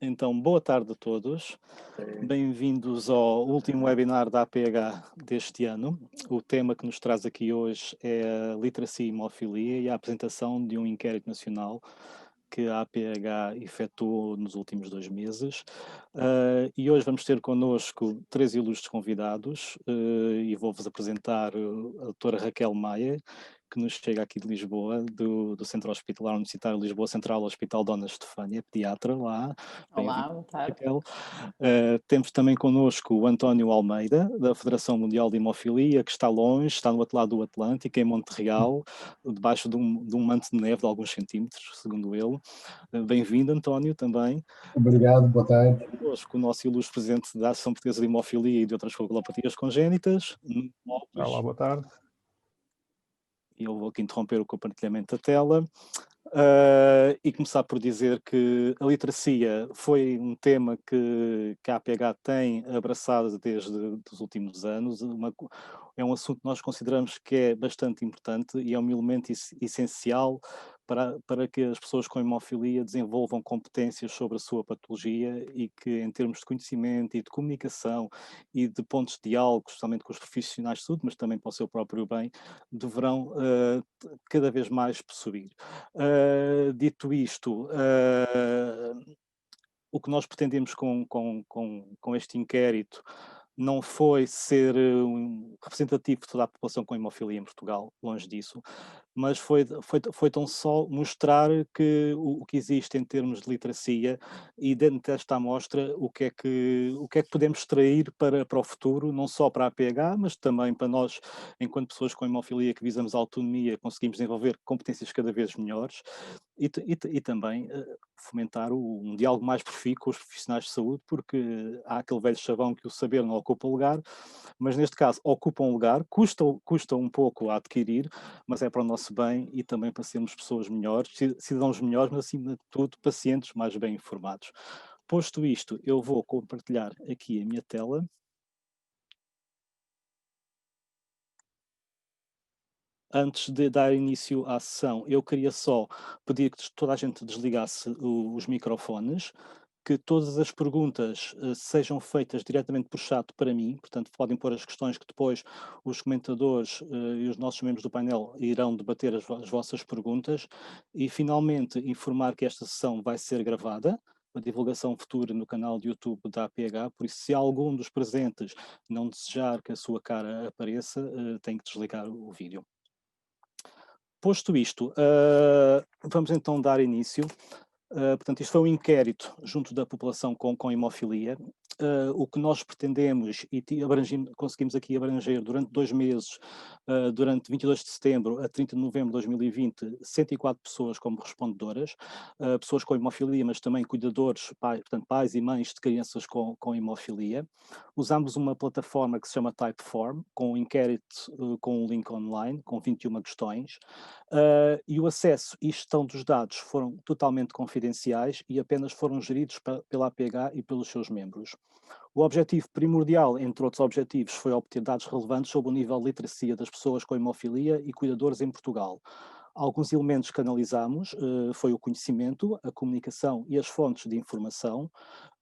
Então, boa tarde a todos. Bem-vindos ao último webinar da APH deste ano. O tema que nos traz aqui hoje é a literacia e hemofilia e a apresentação de um inquérito nacional que a APH efetuou nos últimos 2 meses. E hoje vamos ter connosco 3 ilustres convidados e vou-vos apresentar a doutora Raquel Maia, que nos chega aqui de Lisboa, do Centro Hospitalar Universitário Lisboa Central Hospital Dona Estefânia, pediatra lá. Bem-vindo, Olá, boa tarde. Raquel. Temos também connosco o António Almeida, da Federação Mundial de Hemofilia, que está longe, está no outro lado do Atlântico, em Montreal, debaixo de um manto de neve de alguns centímetros, segundo ele. Bem-vindo, António, também. Obrigado, boa tarde. Connosco o nosso ilustre presidente da Associação Portuguesa de Hemofilia e de outras coagulopatias congénitas, Nuno Lopes. Olá, boa tarde. E eu vou aqui interromper o compartilhamento da tela. E começar por dizer que a literacia foi um tema que a APH tem abraçado desde os últimos anos. É um assunto que nós consideramos que é bastante importante e é um elemento essencial para que as pessoas com hemofilia desenvolvam competências sobre a sua patologia e que, em termos de conhecimento e de comunicação e de pontos de diálogo, especialmente com os profissionais de saúde, mas também para o seu próprio bem, deverão cada vez mais possuir. Dito isto, o que nós pretendemos com este inquérito não foi ser representativo de toda a população com hemofilia em Portugal, longe disso, mas foi tão só mostrar que o que existe em termos de literacia e dentro desta amostra o que é que podemos extrair para o futuro, não só para a APH, mas também para nós, enquanto pessoas com hemofilia que visamos a autonomia, conseguimos desenvolver competências cada vez melhores e também fomentar um diálogo mais profícuo com os profissionais de saúde, porque há aquele velho chavão que o saber não ocupa lugar, mas neste caso ocupa um lugar, custa um pouco a adquirir, mas é para o nosso bem e também para sermos pessoas melhores, cidadãos melhores, mas acima de tudo pacientes mais bem informados. Posto isto, eu vou compartilhar aqui a minha tela. Antes de dar início à sessão, eu queria só pedir que toda a gente desligasse os microfones, que todas as perguntas sejam feitas diretamente por chat para mim, portanto podem pôr as questões que depois os comentadores e os nossos membros do painel irão debater as vossas perguntas e finalmente informar que esta sessão vai ser gravada, a divulgação futura no canal de YouTube da APH, por isso se algum dos presentes não desejar que a sua cara apareça, tem que desligar o vídeo. Posto isto, vamos então dar início. Portanto, isto foi um inquérito junto da população com hemofilia. O que nós pretendemos e conseguimos aqui abranger durante 2 meses, durante 22 de setembro a 30 de novembro de 2020, 104 pessoas como respondedoras, pessoas com hemofilia, mas também cuidadores, portanto, pais e mães de crianças com hemofilia. Usámos uma plataforma que se chama Typeform, com um inquérito com um link online, com 21 questões, e o acesso e gestão dos dados foram totalmente confidenciais e apenas foram geridos pela APH e pelos seus membros. O objetivo primordial, entre outros objetivos, foi obter dados relevantes sobre o nível de literacia das pessoas com hemofilia e cuidadores em Portugal. Alguns elementos que analisámos foi o conhecimento, a comunicação e as fontes de informação,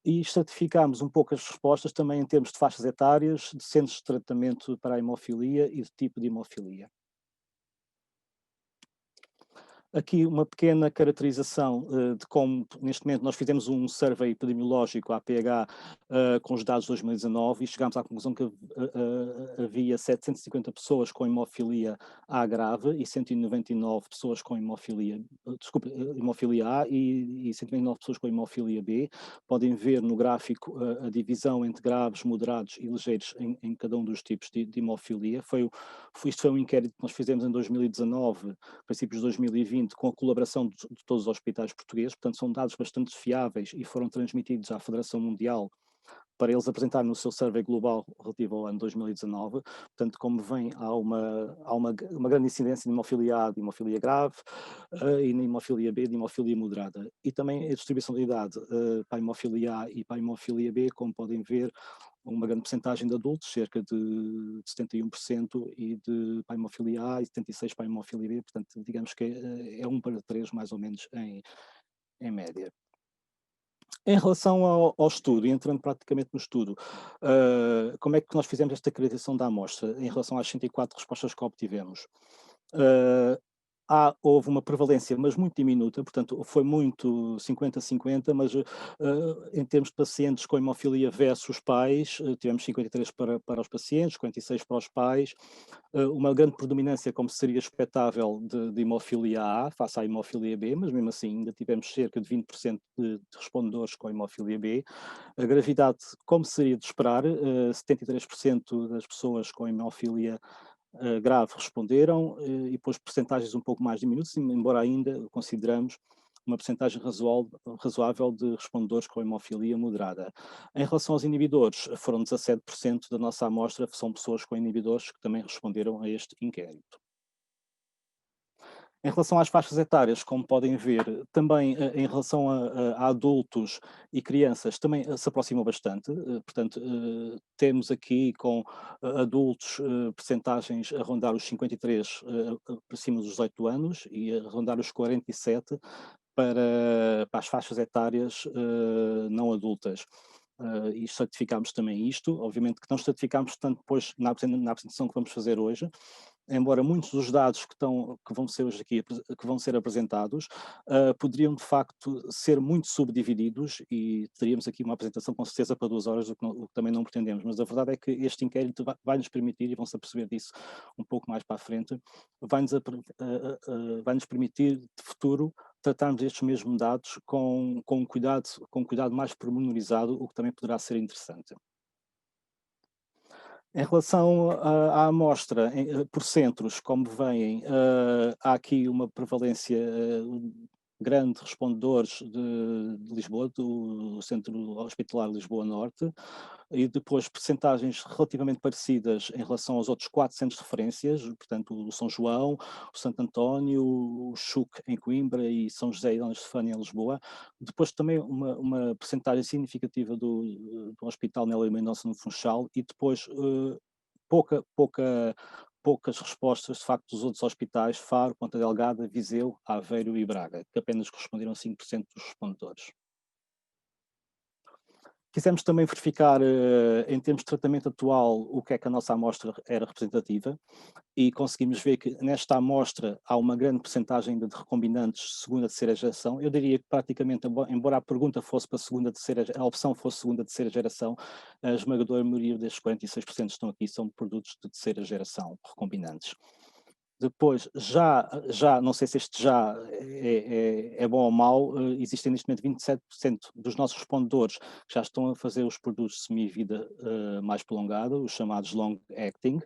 e estratificámos um pouco as respostas também em termos de faixas etárias, de centros de tratamento para a hemofilia e de tipo de hemofilia. Aqui uma pequena caracterização de como, neste momento, nós fizemos um survey epidemiológico à PH com os dados de 2019 e chegámos à conclusão que havia 750 pessoas com hemofilia A grave e 199 pessoas com hemofilia, hemofilia A e 199 pessoas com hemofilia B. Podem ver no gráfico a divisão entre graves, moderados e ligeiros em cada um dos tipos de hemofilia. Isto foi um inquérito que nós fizemos em 2019, princípios de 2020, com a colaboração de todos os hospitais portugueses, portanto são dados bastante fiáveis e foram transmitidos à Federação Mundial para eles apresentarem no seu survey global relativo ao ano 2019. Portanto, como vem, há uma grande incidência de hemofilia A, de hemofilia grave, e na hemofilia B, de hemofilia moderada. E também a distribuição de idade para a hemofilia A e para a hemofilia B, como podem ver, uma grande percentagem de adultos, cerca de 71%, e para a hemofilia A e 76% para a hemofilia B, portanto, digamos que é 1 para 3, mais ou menos, em média. Em relação ao estudo, e entrando praticamente no estudo, como é que nós fizemos esta acreditação da amostra em relação às 104 respostas que obtivemos? Hã, houve uma prevalência, mas muito diminuta, portanto, foi muito 50-50, mas, em termos de pacientes com hemofilia versus pais, tivemos 53 para os pacientes, 46 para os pais, uma grande predominância, como seria expectável, de hemofilia A face à hemofilia B, mas mesmo assim ainda tivemos cerca de 20% de respondedores com hemofilia B. A gravidade, como seria de esperar, 73% das pessoas com hemofilia grave responderam, e depois percentagens um pouco mais diminutas, embora ainda consideramos uma percentagem razoável de respondedores com hemofilia moderada. Em relação aos inibidores, foram 17% da nossa amostra, são pessoas com inibidores que também responderam a este inquérito. Em relação às faixas etárias, como podem ver, também em relação a adultos e crianças, também se aproximam bastante. Portanto, temos aqui com adultos percentagens a rondar os 53 para cima dos 18 anos e a rondar os 47 para as faixas etárias não adultas. E certificámos também isto, obviamente que não certificámos tanto depois na apresentação que vamos fazer hoje, embora muitos dos dados que vão ser hoje aqui que vão ser apresentados, poderiam de facto ser muito subdivididos e teríamos aqui uma apresentação com certeza para 2 horas, o que também não pretendemos, mas a verdade é que este inquérito vai-nos permitir, e vão-se aperceber disso um pouco mais para a frente, vai-nos permitir de futuro tratarmos estes mesmos dados com cuidado mais pormenorizado, o que também poderá ser interessante. Em relação à amostra por centros, como veem, há aqui uma prevalência grande de respondedores de Lisboa, do Centro Hospitalar Lisboa Norte, e depois percentagens relativamente parecidas em relação aos outros 4 centros de referências, portanto, o São João, o Santo António, o XUC em Coimbra e São José e Dona Estefânia em Lisboa. Depois também uma percentagem significativa do Hospital Nélia Mendonça no Funchal e depois pouca, pouca, poucas respostas, de facto, dos outros hospitais, Faro, Ponta Delgada, Viseu, Aveiro e Braga, que apenas corresponderam a 5% dos respondedores. Quisemos também verificar, em termos de tratamento atual, o que é que a nossa amostra era representativa e conseguimos ver que nesta amostra há uma grande percentagem ainda de recombinantes segunda, terceira geração. Eu diria que praticamente, embora a pergunta fosse para segunda, terceira, a opção fosse segunda, terceira geração, a esmagadora maioria destes 46% que estão aqui são produtos de terceira geração recombinantes. Depois, já não sei se este já é bom ou mau, existem neste momento 27% dos nossos respondedores que já estão a fazer os produtos de semi-vida mais prolongada, os chamados long acting,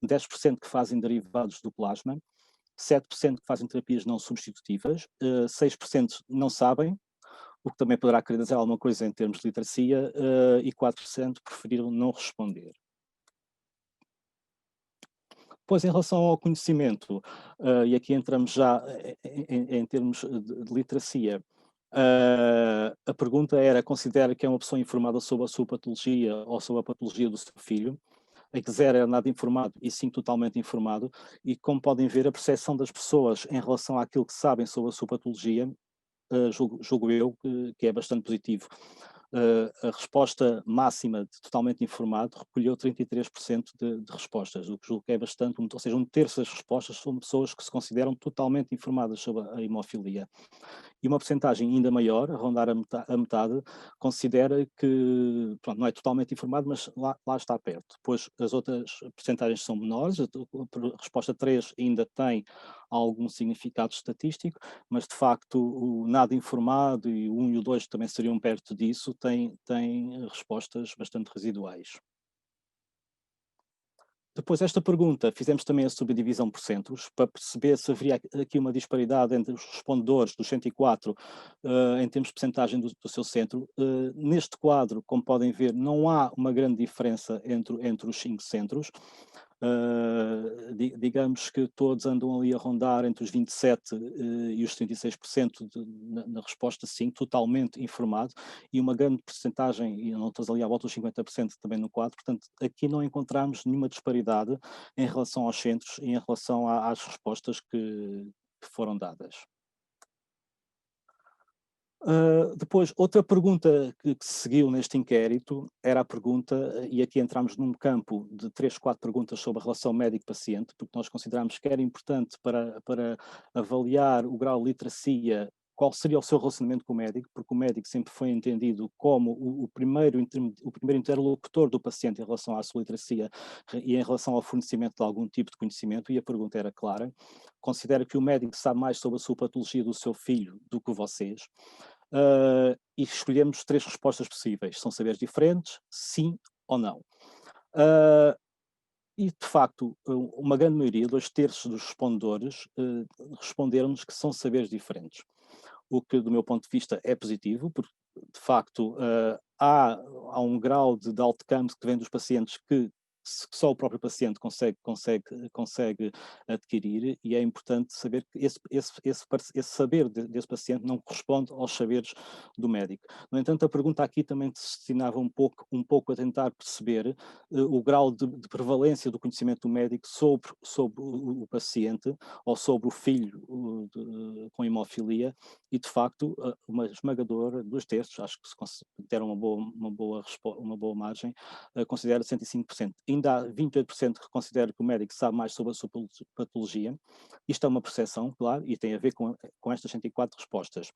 10% que fazem derivados do plasma, 7% que fazem terapias não substitutivas, 6% não sabem, o que também poderá querer dizer alguma coisa em termos de literacia, e 4% preferiram não responder. Pois, em relação ao conhecimento, e aqui entramos já em termos de literacia, a pergunta era: considera que é uma pessoa informada sobre a sua patologia ou sobre a patologia do seu filho? Em que 0 era nada informado e 5 totalmente informado, e como podem ver, a percepção das pessoas em relação àquilo que sabem sobre a sua patologia, julgo eu que é bastante positivo. A resposta máxima de totalmente informado recolheu 33% de respostas, o que julgo que é bastante, ou seja, um terço das respostas são pessoas que se consideram totalmente informadas sobre a hemofilia. E uma percentagem ainda maior, a rondar a metade, considera que, pronto, não é totalmente informado, mas lá está perto. Depois as outras percentagens são menores, a resposta 3 ainda tem algum significado estatístico, mas de facto o nada informado e o 1 e o 2 também seriam perto disso, têm respostas bastante residuais. Depois esta pergunta, fizemos também a subdivisão por centros, para perceber se haveria aqui uma disparidade entre os respondedores dos 104, em termos de percentagem do seu centro. Neste quadro, como podem ver, não há uma grande diferença entre os 5 centros. Digamos que todos andam ali a rondar entre os 27 e os 36% na resposta sim, totalmente informado, e uma grande percentagem, e não estou ali à volta dos 50% também no quadro, portanto, aqui não encontramos nenhuma disparidade em relação aos centros e em relação às respostas que foram dadas. Depois, outra pergunta que seguiu neste inquérito era a pergunta, e aqui entramos num campo de 3, 4 perguntas sobre a relação médico-paciente, porque nós consideramos que era importante para avaliar o grau de literacia, qual seria o seu relacionamento com o médico, porque o médico sempre foi entendido como o primeiro interlocutor do paciente em relação à sua literacia e em relação ao fornecimento de algum tipo de conhecimento, e a pergunta era clara: considera que o médico sabe mais sobre a sua patologia do seu filho do que vocês? E escolhemos 3 respostas possíveis. São saberes diferentes, sim ou não. Uh, e, de facto, uma grande maioria, 2/3 dos respondedores, responderam-nos que são saberes diferentes. O que, do meu ponto de vista, é positivo, porque, de facto, há um grau de outcomes que vem dos pacientes que só o próprio paciente consegue adquirir, e é importante saber que esse saber desse paciente não corresponde aos saberes do médico. No entanto, a pergunta aqui também se destinava um pouco a tentar perceber o grau de prevalência do conhecimento do médico sobre o paciente ou sobre o filho com hemofilia, e de facto uma esmagadora, 2/3, acho que se deram uma boa margem, considera 105%. Ainda há 28% que considera que o médico sabe mais sobre a sua patologia. Isto é uma percepção, claro, e tem a ver com estas 104 respostas.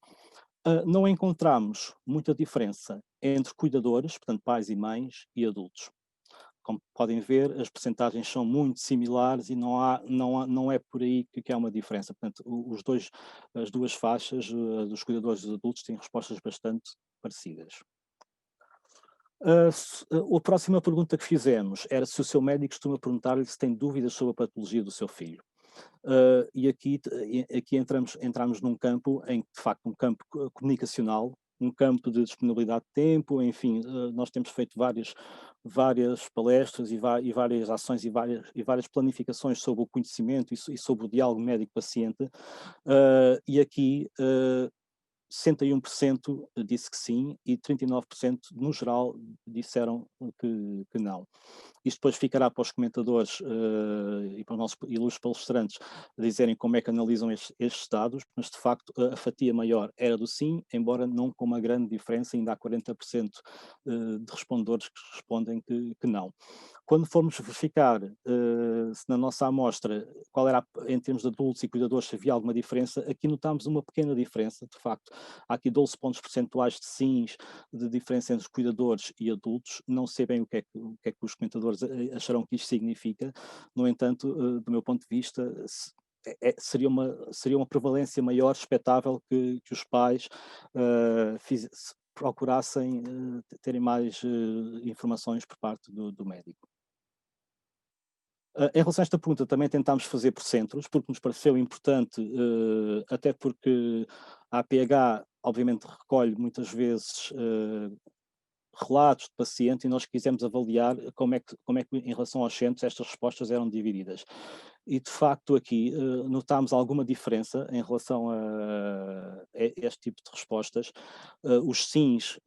Não encontramos muita diferença entre cuidadores, portanto pais e mães, e adultos. Como podem ver, as percentagens são muito similares e não é por aí que há uma diferença. Portanto, as duas faixas, dos cuidadores e dos adultos, têm respostas bastante parecidas. A próxima pergunta que fizemos era se o seu médico costuma perguntar-lhe se tem dúvidas sobre a patologia do seu filho. E aqui entramos num campo em que, de facto, um campo comunicacional, um campo de disponibilidade de tempo, enfim, nós temos feito várias palestras e várias ações e várias planificações sobre o conhecimento e sobre o diálogo médico-paciente, e aqui 61% disse que sim e 39% no geral disseram que não. Isto depois ficará para os comentadores e para os nossos ilustres palestrantes dizerem como é que analisam estes dados, mas de facto a fatia maior era do sim, embora não com uma grande diferença, ainda há 40% de respondedores que respondem que não. Quando formos verificar se na nossa amostra qual era, em termos de adultos e cuidadores, se havia alguma diferença, aqui notámos uma pequena diferença, de facto. Há aqui 12 pontos percentuais de sims de diferença entre cuidadores e adultos. Não sei bem o que é que os comentadores acharão que isto significa. No entanto, do meu ponto de vista, seria uma prevalência maior, expectável que os pais procurassem terem mais informações por parte do médico. Em relação a esta pergunta, também tentámos fazer por centros, porque nos pareceu importante, até porque a APH, obviamente, recolhe muitas vezes relatos de paciente, e nós quisemos avaliar como é que em relação aos centros estas respostas eram divididas. E de facto aqui notámos alguma diferença em relação a este tipo de respostas. Os sims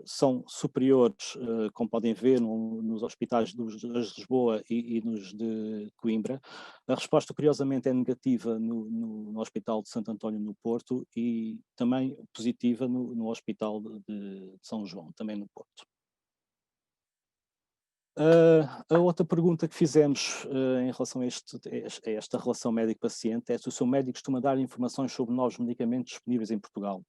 são superiores, como podem ver nos hospitais de Lisboa e nos de Coimbra. A resposta, curiosamente, é negativa no Hospital de Santo António no Porto, e também positiva no Hospital de São João, também no Porto. A outra pergunta que fizemos em relação a esta relação médico-paciente é se o seu médico costuma dar informações sobre novos medicamentos disponíveis em Portugal.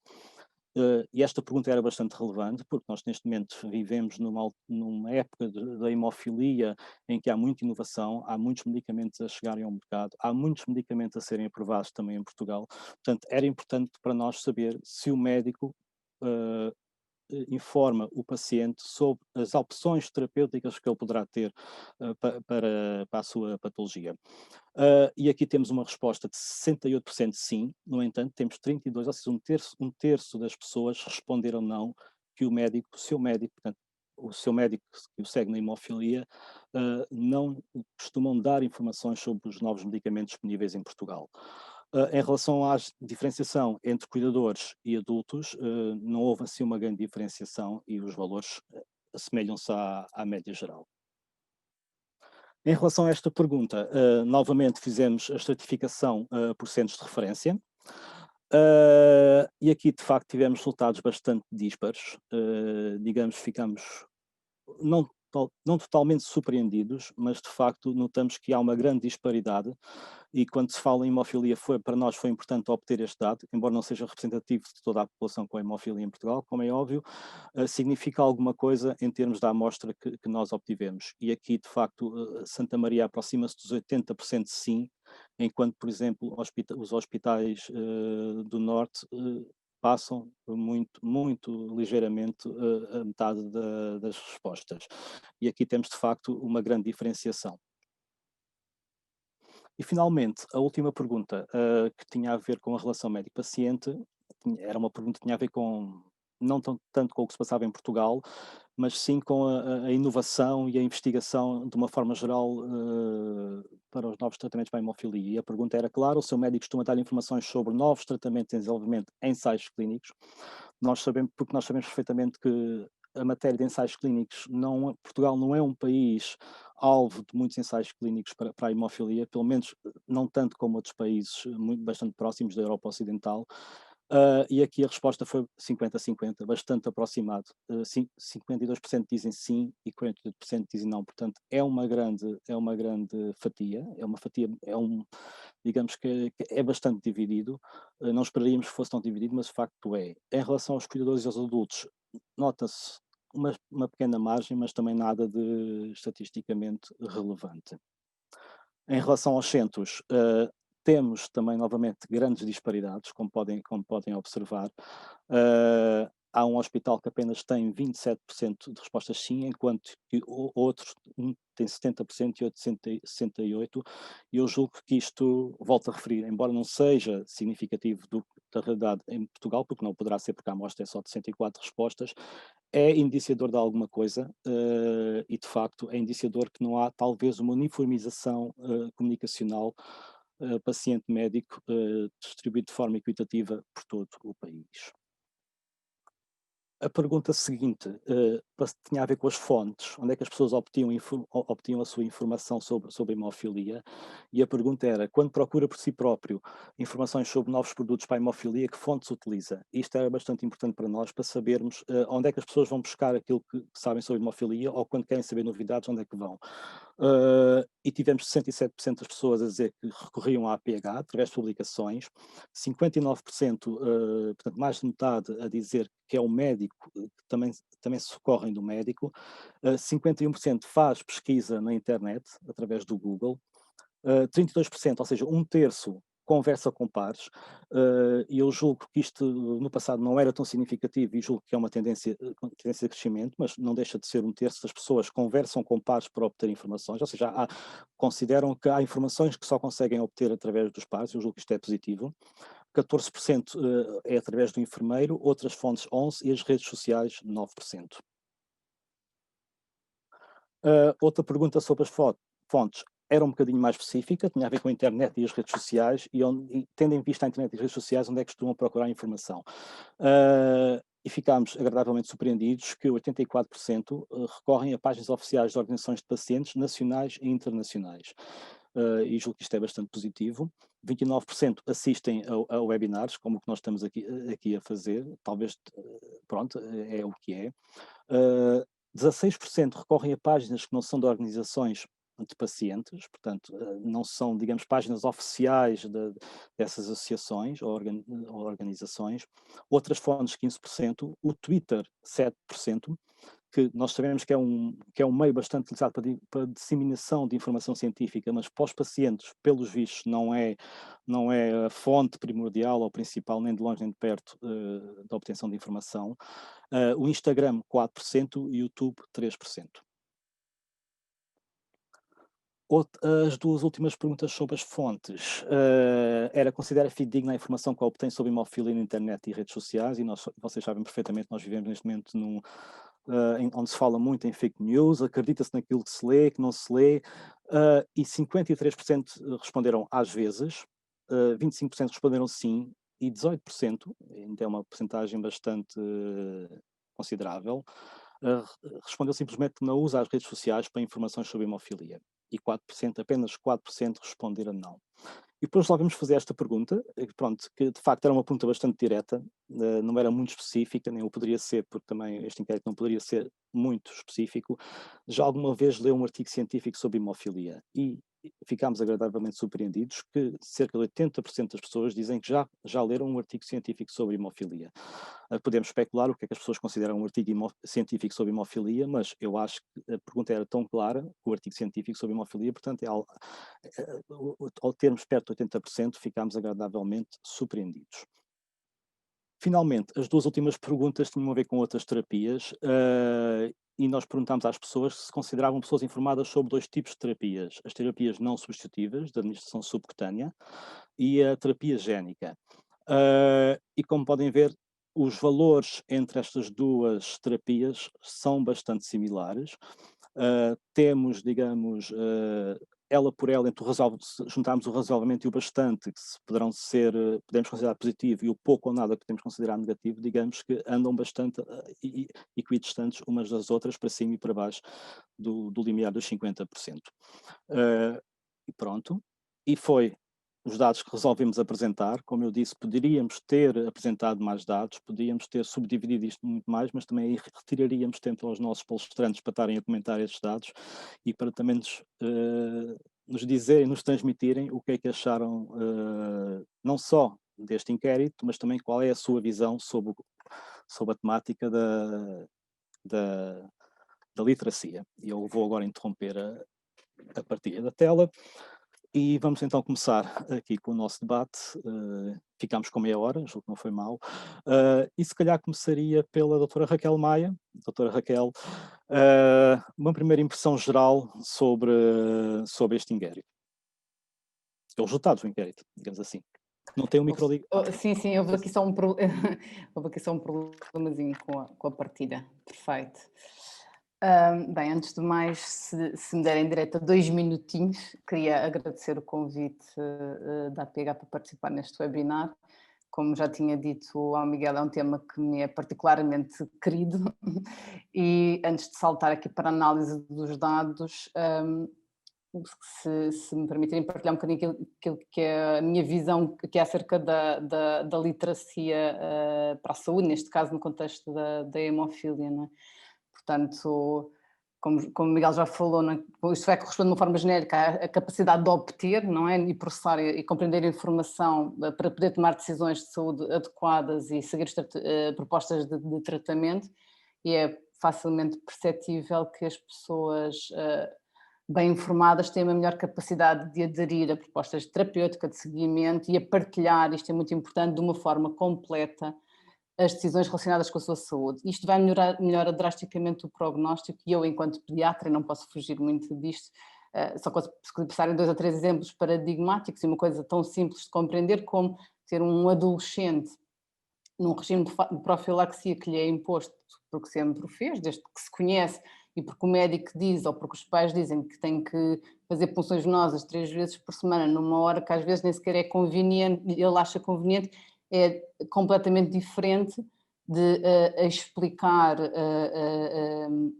E esta pergunta era bastante relevante, porque nós neste momento vivemos numa época da hemofilia em que há muita inovação, há muitos medicamentos a chegarem ao mercado, há muitos medicamentos a serem aprovados também em Portugal. Portanto, era importante para nós saber se o médico uh, informa o paciente sobre as opções terapêuticas que ele poderá ter para a sua patologia. E aqui temos uma resposta de 68% sim. No entanto, temos 32%, ou seja, um terço das pessoas responderam não, que o seu médico, portanto, o seu médico que o segue na hemofilia, não costumam dar informações sobre os novos medicamentos disponíveis em Portugal. Em relação à diferenciação entre cuidadores e adultos, não houve assim uma grande diferenciação, e os valores assemelham-se à média geral. Em relação a esta pergunta, novamente fizemos a estratificação por centros de referência. E aqui de facto tivemos resultados bastante díspares, digamos ficamos não totalmente surpreendidos, mas de facto notamos que há uma grande disparidade e quando se fala em hemofilia para nós foi importante obter este dado, embora não seja representativo de toda a população com hemofilia em Portugal, como é óbvio, significa alguma coisa em termos da amostra que nós obtivemos. E aqui, de facto, Santa Maria aproxima-se dos 80% sim, enquanto, por exemplo, os hospitais do Norte passam muito, muito ligeiramente a metade das respostas. E aqui temos, de facto, uma grande diferenciação. E, finalmente, a última pergunta, que tinha a ver com a relação médico-paciente, era uma pergunta que tinha a ver com, não tanto com o que se passava em Portugal, mas sim com a inovação e a investigação de uma forma geral para os novos tratamentos para a hemofilia. E a pergunta era, claro, o seu médico costuma dar informações sobre novos tratamentos em desenvolvimento em ensaios clínicos. Porque nós sabemos perfeitamente que a matéria de ensaios clínicos, Portugal não é um país alvo de muitos ensaios clínicos para a hemofilia, pelo menos não tanto como outros países bastante próximos da Europa Ocidental. E aqui a resposta foi 50-50, bastante aproximado. 52% dizem sim e 48% dizem não. Portanto, é uma grande fatia, digamos que é bastante dividido. Não esperaríamos que fosse tão dividido, mas de facto é. Em relação aos cuidadores e aos adultos, nota-se uma pequena margem, mas também nada de estatisticamente relevante. Em relação aos centros, temos também novamente grandes disparidades, como podem observar. Há um hospital que apenas tem 27% de respostas sim, enquanto que outros, um tem 70% e outro 68%, e eu julgo que isto, volto a referir, embora não seja significativo da realidade em Portugal, porque não poderá ser porque a amostra é só de 104 respostas, é indiciador de alguma coisa, e de facto é indiciador que não há talvez uma uniformização comunicacional paciente-médico distribuído de forma equitativa por todo o país. A pergunta seguinte, tinha a ver com as fontes, onde é que as pessoas obtinham a sua informação sobre a hemofilia, e a pergunta era, quando procura por si próprio informações sobre novos produtos para a hemofilia, que fontes utiliza? Isto era bastante importante para nós, para sabermos onde é que as pessoas vão buscar aquilo que sabem sobre hemofilia, ou quando querem saber novidades, onde é que vão. E tivemos 67% das pessoas a dizer que recorriam à APH através de publicações, 59%, portanto mais de metade, a dizer que é o médico, que também se socorrem do médico, 51% faz pesquisa na internet, através do Google, 32%, ou seja, um terço, conversa com pares, e eu julgo que isto no passado não era tão significativo e julgo que é uma tendência de crescimento, mas não deixa de ser um terço das pessoas conversam com pares para obter informações, ou seja, consideram que há informações que só conseguem obter através dos pares, eu julgo que isto é positivo. 14% é através do enfermeiro, outras fontes 11% e as redes sociais 9%. Outra pergunta sobre as fontes era um bocadinho mais específica, tinha a ver com a internet e as redes sociais, e tendo em vista a internet e as redes sociais, onde é que costumam procurar informação. E ficámos agradavelmente surpreendidos que 84% recorrem a páginas oficiais de organizações de pacientes nacionais e internacionais. E julgo que isto é bastante positivo. 29% assistem a webinars, como o que nós estamos aqui a fazer, talvez, pronto, é o que é. 16% recorrem a páginas que não são de organizações de pacientes, portanto, não são, digamos, páginas oficiais dessas associações ou organizações. Outras fontes, 15%, o Twitter, 7%, que nós sabemos que é um meio bastante utilizado para disseminação de informação científica, mas para os pacientes, pelos vistos, não é a fonte primordial ou principal, nem de longe nem de perto, da obtenção de informação. O Instagram 4% e o YouTube 3%. As duas últimas perguntas sobre as fontes, era considera fidedigna a informação que obtém sobre hemofilia na internet e redes sociais, e vocês sabem perfeitamente, nós vivemos neste momento onde se fala muito em fake news, acredita-se naquilo que se lê, que não se lê, e 53% responderam às vezes, 25% responderam sim, e 18%, ainda é uma percentagem bastante considerável, respondeu simplesmente que não usa as redes sociais para informações sobre hemofilia. E apenas 4% responderam não. depois resolvemos fazer esta pergunta, pronto, que de facto era uma pergunta bastante direta, não era muito específica, nem o poderia ser, porque também este inquérito não poderia ser muito específico. Já alguma vez leu um artigo científico sobre hemofilia? E ficámos agradavelmente surpreendidos que cerca de 80% das pessoas dizem que já leram um artigo científico sobre hemofilia. Podemos especular o que é que as pessoas consideram um artigo científico sobre hemofilia, mas eu acho que a pergunta era tão clara, o artigo científico sobre hemofilia, portanto, ao termos perto de 80%, ficámos agradavelmente surpreendidos. Finalmente, as duas últimas perguntas tinham a ver com outras terapias, e nós perguntámos às pessoas se consideravam pessoas informadas sobre dois tipos de terapias: as terapias não substitutivas, de administração subcutânea, e a terapia génica. E como podem ver, os valores entre estas duas terapias são bastante similares. Temos, digamos, ela por ela, entre se juntarmos o razoavelmente e o bastante, que poderão ser, podemos considerar positivo, e o pouco ou nada que podemos considerar negativo, digamos que andam bastante equidistantes umas das outras, para cima e para baixo do limiar dos 50%. E pronto. E foi os dados que resolvemos apresentar. Como eu disse, poderíamos ter apresentado mais dados, podíamos ter subdividido isto muito mais, mas também retiraríamos tempo aos nossos palestrantes para estarem a comentar estes dados e para também nos dizerem, nos transmitirem o que é que acharam, não só deste inquérito, mas também qual é a sua visão sobre a temática da literacia. E eu vou agora interromper a partilha da tela. E vamos então começar aqui com o nosso debate. Ficámos com meia hora, julgo que não foi mal. E se calhar começaria pela doutora Raquel Maia. Doutora Raquel, uma primeira impressão geral sobre este inquérito. Os resultados do inquérito, digamos assim. Não tem o micro ligado. Sim, houve aqui só um problemazinho com a partilha. Perfeito. Bem, antes de mais, se me derem direito a 2 minutinhos, queria agradecer o convite da APH para participar neste webinar. Como já tinha dito ao Miguel, é um tema que me é particularmente querido. E antes de saltar aqui para a análise dos dados, se me permitirem partilhar um bocadinho aquilo que é a minha visão, que é acerca da literacia para a saúde, neste caso no contexto da hemofilia, não é? Portanto, como o Miguel já falou, não é? Isto vai corresponder de uma forma genérica à capacidade de obter, não é? E processar e compreender a informação para poder tomar decisões de saúde adequadas e seguir propostas de tratamento, e é facilmente perceptível que as pessoas bem informadas têm uma melhor capacidade de aderir a propostas de terapêutica, de seguimento e a partilhar, isto é muito importante, de uma forma completa, as decisões relacionadas com a sua saúde. Isto vai melhora drasticamente o prognóstico e eu, enquanto pediatra, não posso fugir muito disto, só consigo pensar em 2 ou 3 exemplos paradigmáticos e uma coisa tão simples de compreender como ter um adolescente num regime de profilaxia que lhe é imposto porque sempre o fez, desde que se conhece e porque o médico diz ou porque os pais dizem que tem que fazer punções venosas 3 vezes por semana numa hora que às vezes nem sequer é conveniente, ele acha conveniente, é completamente diferente de explicar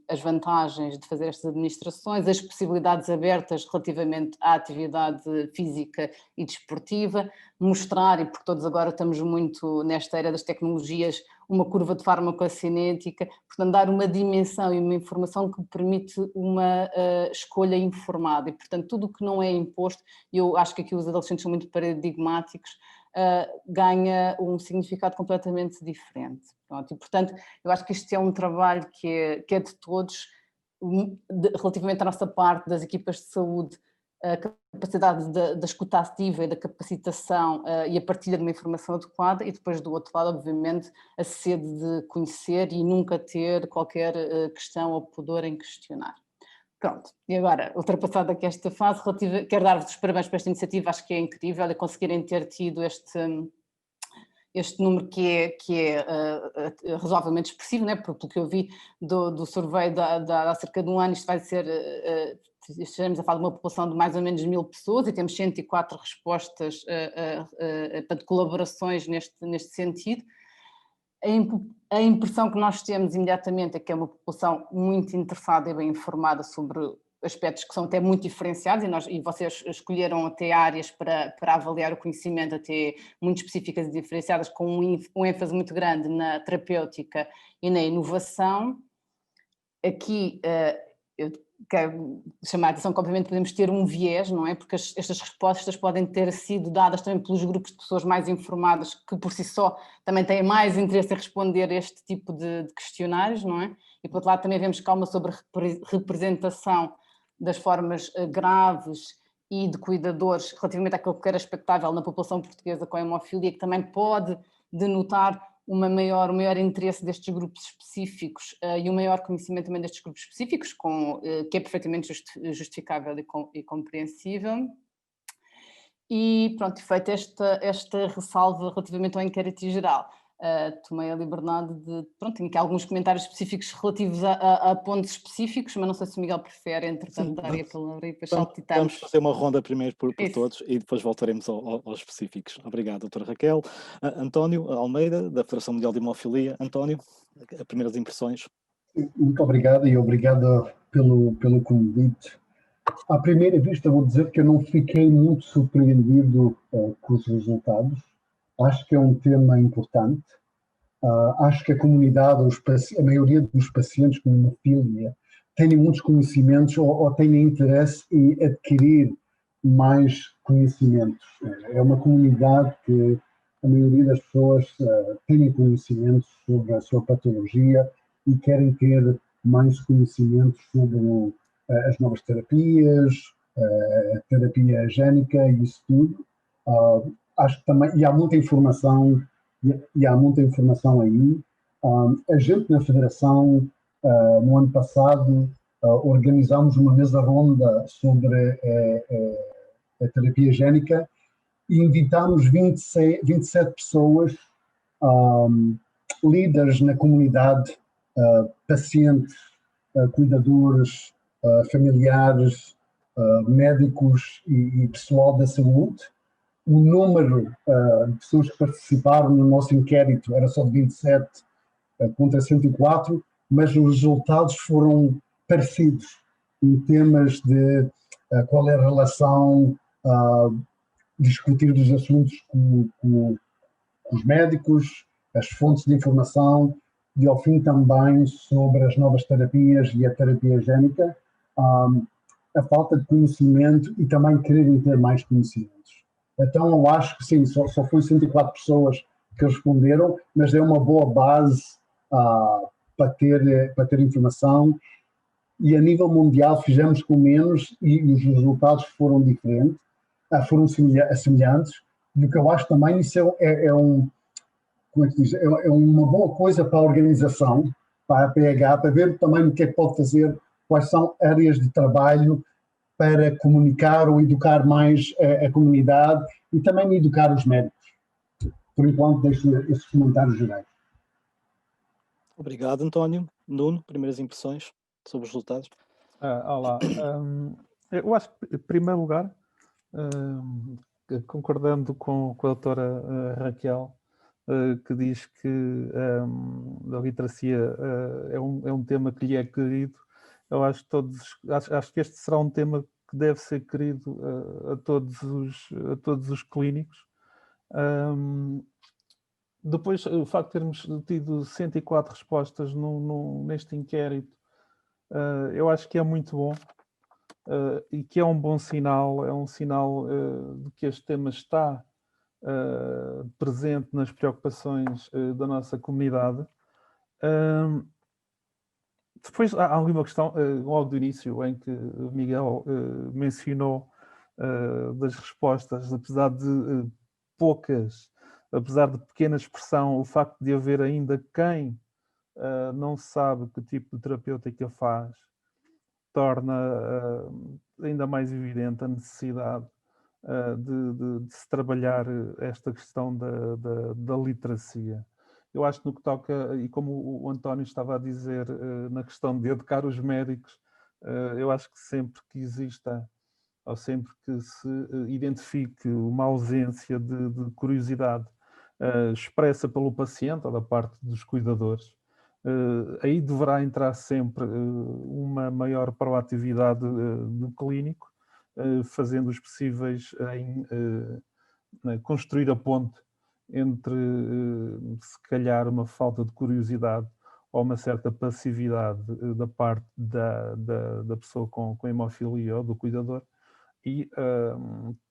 as vantagens de fazer estas administrações, as possibilidades abertas relativamente à atividade física e desportiva, mostrar, e porque todos agora estamos muito nesta era das tecnologias, uma curva de farmacocinética, portanto dar uma dimensão e uma informação que permite uma escolha informada e portanto tudo o que não é imposto, eu acho que aqui os adolescentes são muito paradigmáticos, ganha um significado completamente diferente. Pronto, e portanto eu acho que isto é um trabalho que é de todos, relativamente à nossa parte das equipas de saúde, a capacidade da escuta ativa e da capacitação e a partilha de uma informação adequada, e depois do outro lado, obviamente, a sede de conhecer e nunca ter qualquer questão ou pudor em questionar. Pronto, e agora, ultrapassada aqui esta fase, quero dar-vos os parabéns por esta iniciativa, acho que é incrível e conseguirem ter tido este número que é razoavelmente expressivo, né? Pelo que eu vi do survey há cerca de um ano, isto vai ser, estaremos a falar de uma população de mais ou menos 1000 pessoas e temos 104 respostas para colaborações neste sentido. A impressão que nós temos imediatamente é que é uma população muito interessada e bem informada sobre aspectos que são até muito diferenciados e vocês escolheram até áreas para avaliar o conhecimento até muito específicas e diferenciadas, com um ênfase muito grande na terapêutica e na inovação. Aqui eu quero chamar a atenção que obviamente podemos ter um viés, não é? Porque estas respostas podem ter sido dadas também pelos grupos de pessoas mais informadas, que por si só também têm mais interesse em responder a este tipo de questionários, não é? E por outro lado também vemos que há uma sobre-representação das formas graves e de cuidadores relativamente àquilo que era expectável na população portuguesa com a hemofilia, que também pode denotar um maior interesse destes grupos específicos e um maior conhecimento também destes grupos específicos, que é perfeitamente justificável e compreensível. E pronto, feita esta ressalva relativamente ao inquérito geral, tomei a liberdade de, pronto, tenho aqui alguns comentários específicos relativos a pontos específicos, mas não sei se o Miguel prefere, entretanto, dar-lhe a palavra e depois saltitamos. Vamos fazer uma ronda primeiro por Isso. todos e depois voltaremos aos específicos. Obrigado, doutora Raquel. António Almeida, da Federação Mundial de Hemofilia. António, primeiras impressões. Muito obrigado e obrigado pelo convite. À primeira vista vou dizer que eu não fiquei muito surpreendido com os resultados. Acho que é um tema importante. Acho que a comunidade, a maioria dos pacientes com hemofilia têm muitos conhecimentos ou têm interesse em adquirir mais conhecimentos. É uma comunidade que a maioria das pessoas tem conhecimentos sobre a sua patologia e querem ter mais conhecimentos sobre as novas terapias, a terapia génica e isso tudo. Acho que também, e há muita informação aí. A gente na Federação, no ano passado, organizámos uma mesa ronda sobre a terapia génica e invitámos 27 pessoas, líderes na comunidade, pacientes, cuidadores, familiares, médicos e pessoal da saúde. O número de pessoas que participaram no nosso inquérito era só de 27 contra 104, mas os resultados foram parecidos em temas de qual é a relação, discutir dos assuntos com os médicos, as fontes de informação e, ao fim, também sobre as novas terapias e a terapia génica, a falta de conhecimento e também quererem ter mais conhecimentos. Então, eu acho que sim, só foi 104 pessoas que responderam, mas é uma boa base para ter informação. E a nível mundial fizemos com menos e os resultados foram diferentes, foram semelhantes. E o que eu acho também, isso como é que diz, é uma boa coisa para a organização, para a PH, para ver também o que é que pode fazer, quais são áreas de trabalho para comunicar ou educar mais a comunidade e também educar os médicos. Por enquanto, deixo esses comentários gerais. Obrigado, António. Nuno, primeiras impressões sobre os resultados? Olá. Eu acho que, em primeiro lugar, concordando com a doutora Raquel, que diz que a literacia é um tema que lhe é querido, eu acho que este será um tema que deve ser querido a todos os clínicos. Depois, o facto de termos tido 104 respostas neste inquérito, eu acho que é muito bom e que é um bom sinal, é um sinal de que este tema está presente nas preocupações da nossa comunidade. Depois há ali uma questão, logo do início, em que o Miguel mencionou das respostas, apesar de poucas, apesar de pequena expressão, o facto de haver ainda quem não sabe que tipo de terapêutica faz, torna ainda mais evidente a necessidade de se trabalhar esta questão da literacia. Eu acho que no que toca, e como o António estava a dizer, na questão de educar os médicos, eu acho que sempre que exista, ou sempre que se identifique uma ausência de curiosidade expressa pelo paciente ou da parte dos cuidadores, Aí deverá entrar sempre uma maior proatividade do clínico, fazendo os possíveis em construir a ponte entre, se calhar, uma falta de curiosidade ou uma certa passividade da parte da pessoa com hemofilia ou do cuidador e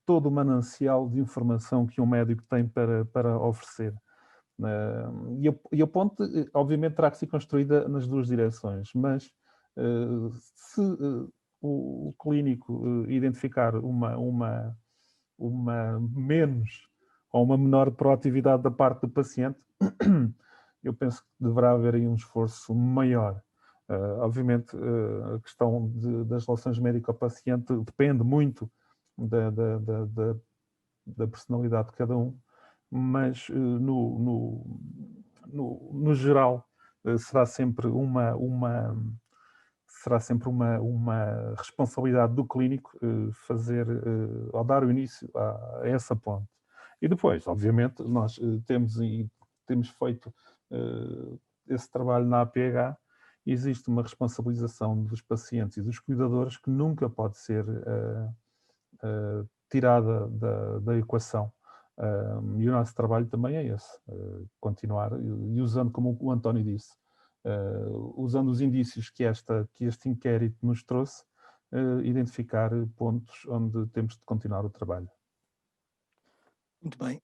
todo o manancial de informação que um médico tem para oferecer. E a ponte, obviamente, terá que ser construída nas duas direções, mas se o clínico identificar uma menos ou uma menor proatividade da parte do paciente, eu penso que deverá haver aí um esforço maior. Obviamente, a questão das relações médico-paciente depende muito da personalidade de cada um, mas no geral será sempre uma responsabilidade do clínico fazer ou dar o início a essa ponte. E depois, obviamente, nós temos feito esse trabalho na APH. Existe uma responsabilização dos pacientes e dos cuidadores que nunca pode ser tirada da equação. E o nosso trabalho também é esse, continuar, e usando, como o António disse, usando os indícios que este inquérito nos trouxe, identificar pontos onde temos de continuar o trabalho. Muito bem.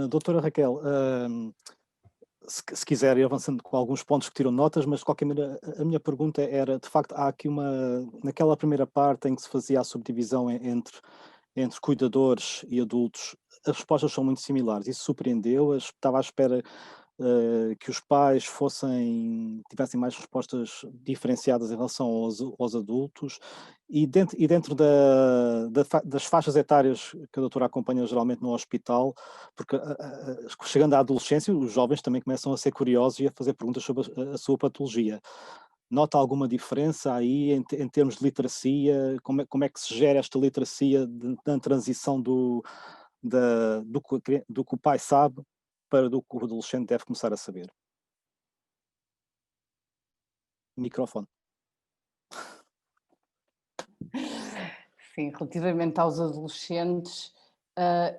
Doutora Raquel, se quiser ir avançando com alguns pontos que tiram notas, mas de qualquer maneira a minha pergunta era, de facto, há aqui naquela primeira parte em que se fazia a subdivisão entre cuidadores e adultos, as respostas são muito similares. Isso surpreendeu, estava à espera que os pais tivessem mais respostas diferenciadas em relação aos adultos, e dentro das faixas etárias que a doutora acompanha geralmente no hospital, porque chegando à adolescência, os jovens também começam a ser curiosos e a fazer perguntas sobre a sua patologia. Nota alguma diferença aí em termos de literacia? Como é que se gera esta literacia na transição do que o pai sabe para do que o adolescente deve começar a saber? Microfone. Sim, relativamente aos adolescentes,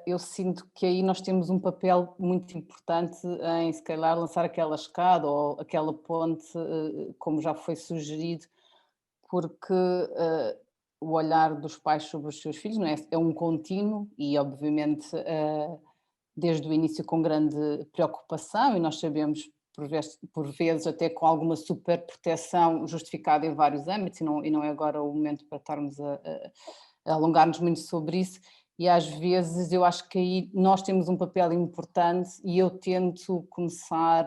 eu sinto que aí nós temos um papel muito importante em, se calhar, lançar aquela escada ou aquela ponte, como já foi sugerido, porque o olhar dos pais sobre os seus filhos, não é? É um contínuo e, obviamente, desde o início com grande preocupação, e nós sabemos, por vezes, até com alguma superproteção justificada em vários âmbitos, e não é agora o momento para estarmos a alongar-nos muito sobre isso, e às vezes eu acho que aí nós temos um papel importante e eu tento começar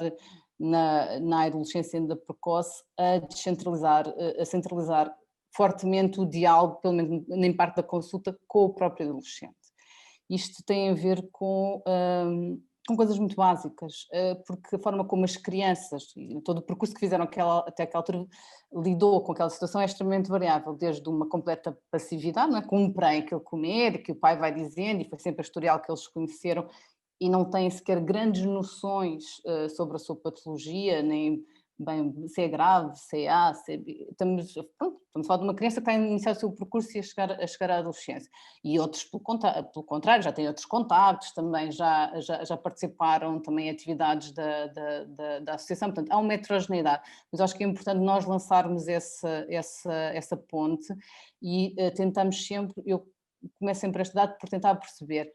na adolescência ainda precoce a centralizar fortemente o diálogo, pelo menos em parte da consulta, com o próprio adolescente. Isto tem a ver com coisas muito básicas, porque a forma como as crianças, e todo o percurso que fizeram até aquela altura, lidou com aquela situação é extremamente variável, desde uma completa passividade, não é? Comprem aquilo comer, que o pai vai dizendo, e foi sempre a historial que eles conheceram, e não têm sequer grandes noções sobre a sua patologia, nem bem se é grave, se é A, se é B. Estamos a falar de uma criança que está a iniciar o seu percurso e a chegar à adolescência. E outros, pelo contrário, já têm outros contactos, também já participaram também em atividades da associação. Portanto, há uma heterogeneidade. Mas acho que é importante nós lançarmos essa ponte e tentamos sempre, eu começo sempre a estudar por tentar perceber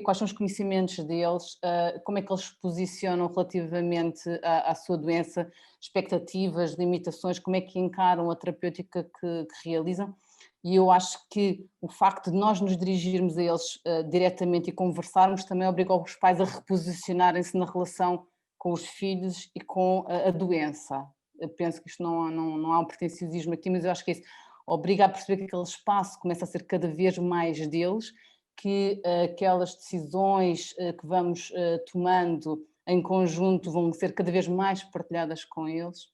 quais são os conhecimentos deles, como é que eles se posicionam relativamente à sua doença, expectativas, limitações, como é que encaram a terapêutica que realizam. E eu acho que o facto de nós nos dirigirmos a eles diretamente e conversarmos também obriga os pais a reposicionarem-se na relação com os filhos e com a doença. Eu penso que isto não há um pretenciosismo aqui, mas eu acho que isso obriga a perceber que aquele espaço começa a ser cada vez mais deles, que aquelas decisões que vamos tomando em conjunto vão ser cada vez mais partilhadas com eles.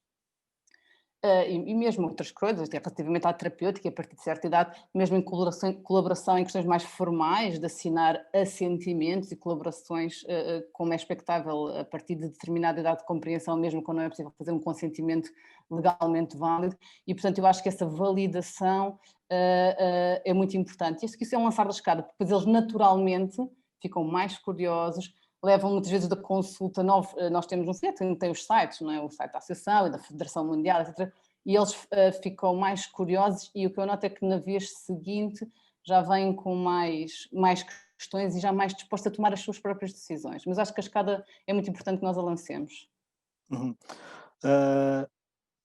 e mesmo outras coisas, até relativamente à terapêutica, a partir de certa idade, mesmo em colaboração em questões mais formais, de assinar assentimentos e colaborações, como é expectável a partir de determinada idade de compreensão, mesmo quando não é possível fazer um consentimento legalmente válido, e portanto eu acho que essa validação é muito importante. E acho que isso é um lançar da escada, porque depois eles naturalmente ficam mais curiosos, levam muitas vezes da consulta, nós temos um site, tem os sites, não é? O site da Associação e da Federação Mundial, etc. E eles ficam mais curiosos, e o que eu noto é que na vez seguinte já vêm com mais questões e já mais dispostos a tomar as suas próprias decisões. Mas acho que a escada é muito importante que nós a lancemos. Uhum.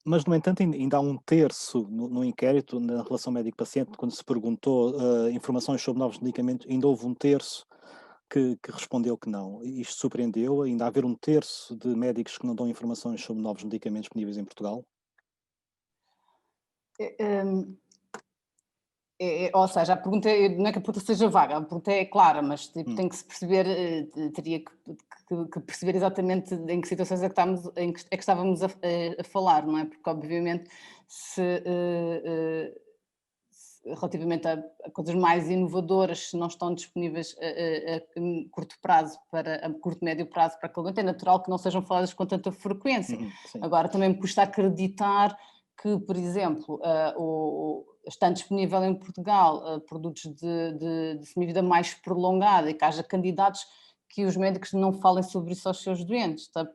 Mas, no entanto, ainda há um terço no inquérito, na relação médico-paciente, quando se perguntou informações sobre novos medicamentos, ainda houve um terço que respondeu que não. Isto surpreendeu, ainda haver um terço de médicos que não dão informações sobre novos medicamentos disponíveis em Portugal? Ou seja, a pergunta não é que a pergunta seja vaga, a pergunta é clara, mas tipo, tem que se perceber, teria que perceber exatamente em que situações é que estávamos a falar, não é? Porque obviamente relativamente a coisas mais inovadoras, se não estão disponíveis a curto prazo, a curto médio prazo para aquele momento, é natural que não sejam faladas com tanta frequência. Agora, também me custa acreditar que, por exemplo, estando disponível em Portugal produtos de semivida mais prolongada e que haja candidatos que os médicos não falem sobre isso aos seus doentes. Tá?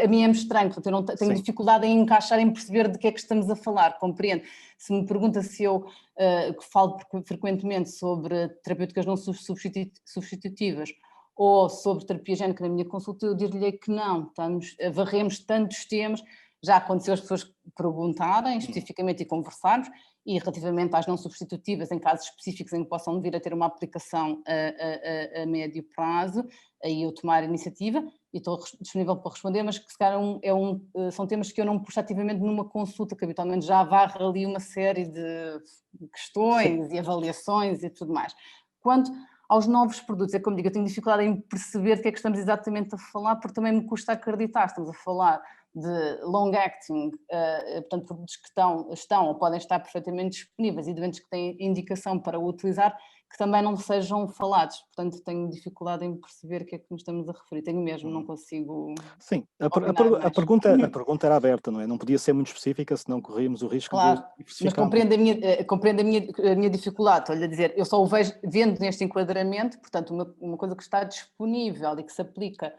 A mim é-me estranho, portanto, eu não tenho dificuldade em encaixar, em perceber de que é que estamos a falar, compreendo. Se me pergunta se eu que falo frequentemente sobre terapêuticas não substitutivas ou sobre terapia génica na minha consulta, eu diria que não, varremos tantos temas. Já aconteceu as pessoas perguntarem especificamente e conversarmos, e relativamente às não substitutivas, em casos específicos em que possam vir a ter uma aplicação a médio prazo, aí eu tomar a iniciativa e estou disponível para responder, mas que se calhar são temas que eu não puxo ativamente numa consulta, que habitualmente já varre ali uma série de questões e avaliações e tudo mais. Quanto aos novos produtos, é como digo, eu tenho dificuldade em perceber de que é que estamos exatamente a falar, porque também me custa acreditar, estamos a falar de long-acting, portanto, produtos que estão ou podem estar perfeitamente disponíveis e doentes que têm indicação para o utilizar, que também não sejam falados. Portanto, tenho dificuldade em perceber o que é que nos estamos a referir. Tenho mesmo, não consigo. Sim, a pergunta era aberta, não é? Não podia ser muito específica, senão corríamos o risco claro, de mas compreendo a minha dificuldade. Estou-lhe a dizer, eu só o vejo vendo neste enquadramento, portanto, uma coisa que está disponível e que se aplica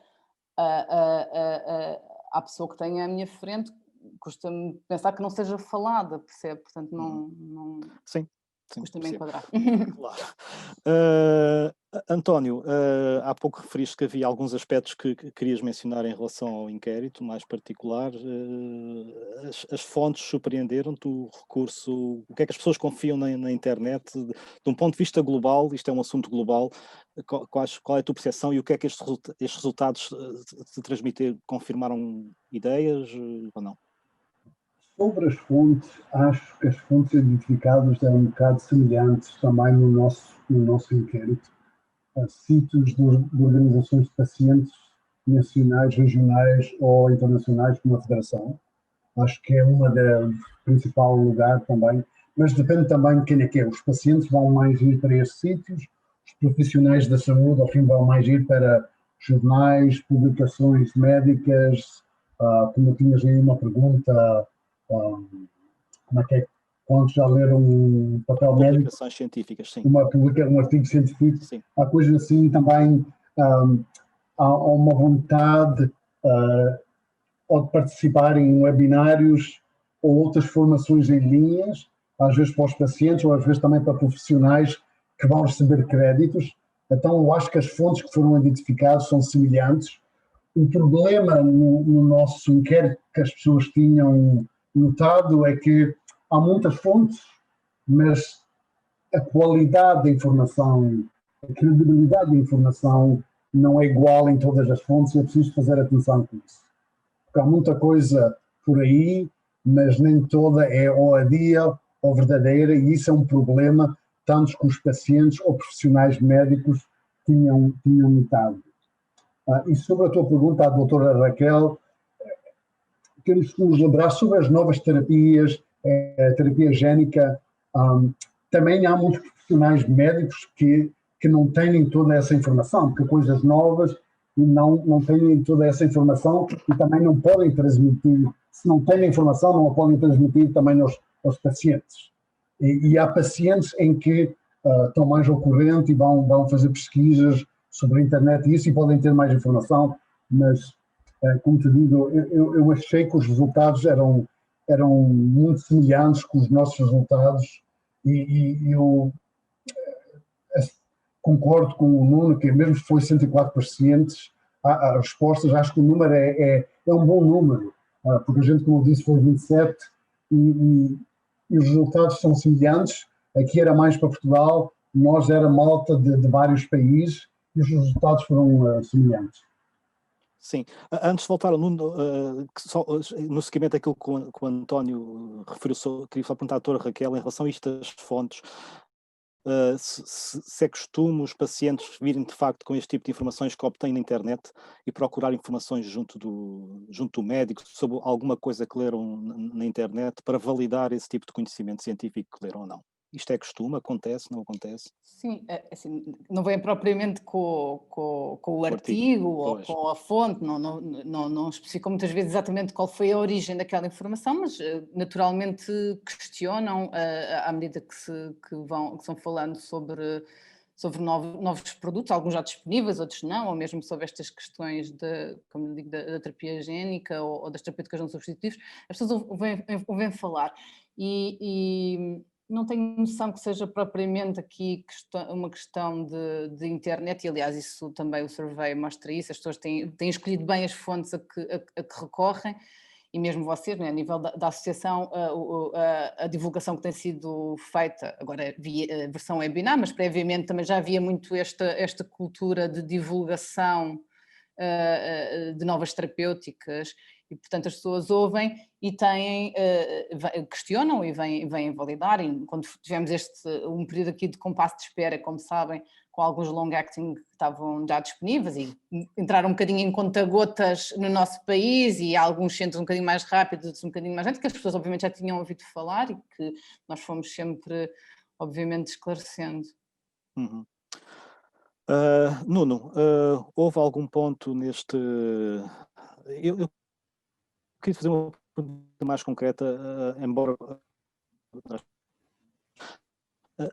à pessoa que tem à minha frente, custa-me pensar que não seja falada, percebe? Portanto, não sim, custa-me enquadrar. Claro. António, há pouco referiste que havia alguns aspectos que querias mencionar em relação ao inquérito, mais particular. As fontes surpreenderam-te, o recurso, o que é que as pessoas confiam na internet? De um ponto de vista global, isto é um assunto global, qual é a tua percepção e o que é que estes resultados te transmitiram? Confirmaram ideias ou não? Sobre as fontes, acho que as fontes identificadas eram um bocado semelhantes também no nosso inquérito. Sítios de organizações de pacientes nacionais, regionais ou internacionais como a Federação. Acho que é uma das principal lugar também, mas depende também de quem é que é. Os pacientes vão mais ir para estes sítios, os profissionais da saúde, ao fim, vão mais ir para jornais, publicações médicas, como tinhas aí uma pergunta, como é que é? Quando já leram um papel médico, publicações científicas, sim. um artigo científico, sim. Há coisas assim também, há uma vontade ou de participar em webinários ou outras formações em linhas, às vezes para os pacientes ou às vezes também para profissionais que vão receber créditos. Então eu acho que as fontes que foram identificadas são semelhantes. O problema no nosso inquérito que as pessoas tinham notado é que há muitas fontes, mas a qualidade da informação, a credibilidade da informação não é igual em todas as fontes e é preciso fazer atenção com isso. Porque há muita coisa por aí, mas nem toda é ou a dia ou verdadeira, e isso é um problema, tanto que os pacientes ou profissionais médicos tinham notado. E sobre a tua pergunta à doutora Raquel, temos que nos lembrar sobre as novas terapias, a terapia génica. Também há muitos profissionais médicos que não têm toda essa informação, porque coisas novas não têm toda essa informação e também não podem transmitir. Se não têm a informação, não a podem transmitir também aos pacientes. E há pacientes em que estão mais ao corrente e vão fazer pesquisas sobre a internet e isso e podem ter mais informação, mas, como te digo, eu achei que os resultados eram muito semelhantes com os nossos resultados e eu concordo com o Nuno, que mesmo se foi 104 pacientes, há respostas, acho que o número é um bom número, porque a gente, como eu disse, foi 27 e os resultados são semelhantes. Aqui era mais para Portugal, nós era malta de vários países e os resultados foram semelhantes. Sim. Antes de voltar ao Nuno, no seguimento daquilo que o António referiu, queria só perguntar à doutora Raquel em relação a isto das fontes. Se é costume os pacientes virem de facto com este tipo de informações que obtêm na internet e procurar informações junto do médico sobre alguma coisa que leram na internet para validar esse tipo de conhecimento científico que leram ou não. Isto é costume? Acontece? Não acontece? Sim, assim, não vem propriamente com o artigo ou pois. com a fonte, não especificam muitas vezes exatamente qual foi a origem daquela informação, mas naturalmente questionam à medida que são falando sobre novos produtos, alguns já disponíveis, outros não, ou mesmo sobre estas questões como eu digo, da terapia génica ou das terapêuticas não substitutivas, as pessoas ouvem falar e não tenho noção que seja propriamente aqui uma questão de internet, e aliás isso também o survey mostra isso, as pessoas têm escolhido bem as fontes a que recorrem, e mesmo vocês, né, a nível da associação, a divulgação que tem sido feita, agora via versão webinar, mas previamente também já havia muito esta cultura de divulgação de novas terapêuticas, e portanto as pessoas ouvem e questionam e vêm validar, e quando tivemos um período aqui de compasso de espera, como sabem, com alguns long-acting que estavam já disponíveis e entraram um bocadinho em conta-gotas no nosso país e alguns centros um bocadinho mais rápidos, outros um bocadinho mais lento, que as pessoas obviamente já tinham ouvido falar e que nós fomos sempre, obviamente, esclarecendo. Uhum. Nuno, houve algum ponto neste... Eu queria fazer uma pergunta mais concreta, embora...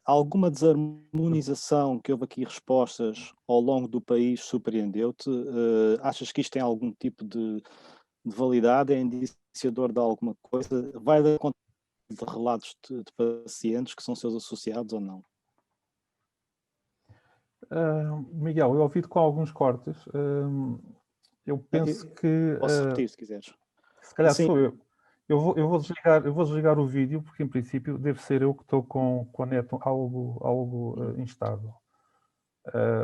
alguma desarmonização que houve aqui respostas ao longo do país surpreendeu-te? Achas que isto tem algum tipo de validade? É indiciador de alguma coisa? Vai dar conta de relatos de pacientes que são seus associados ou não? Miguel, eu ouvi-te com alguns cortes. Eu penso que... Posso repetir, se quiseres. Se calhar sou eu. Eu vou desligar o vídeo, porque em princípio deve ser eu que estou com a net algo instável.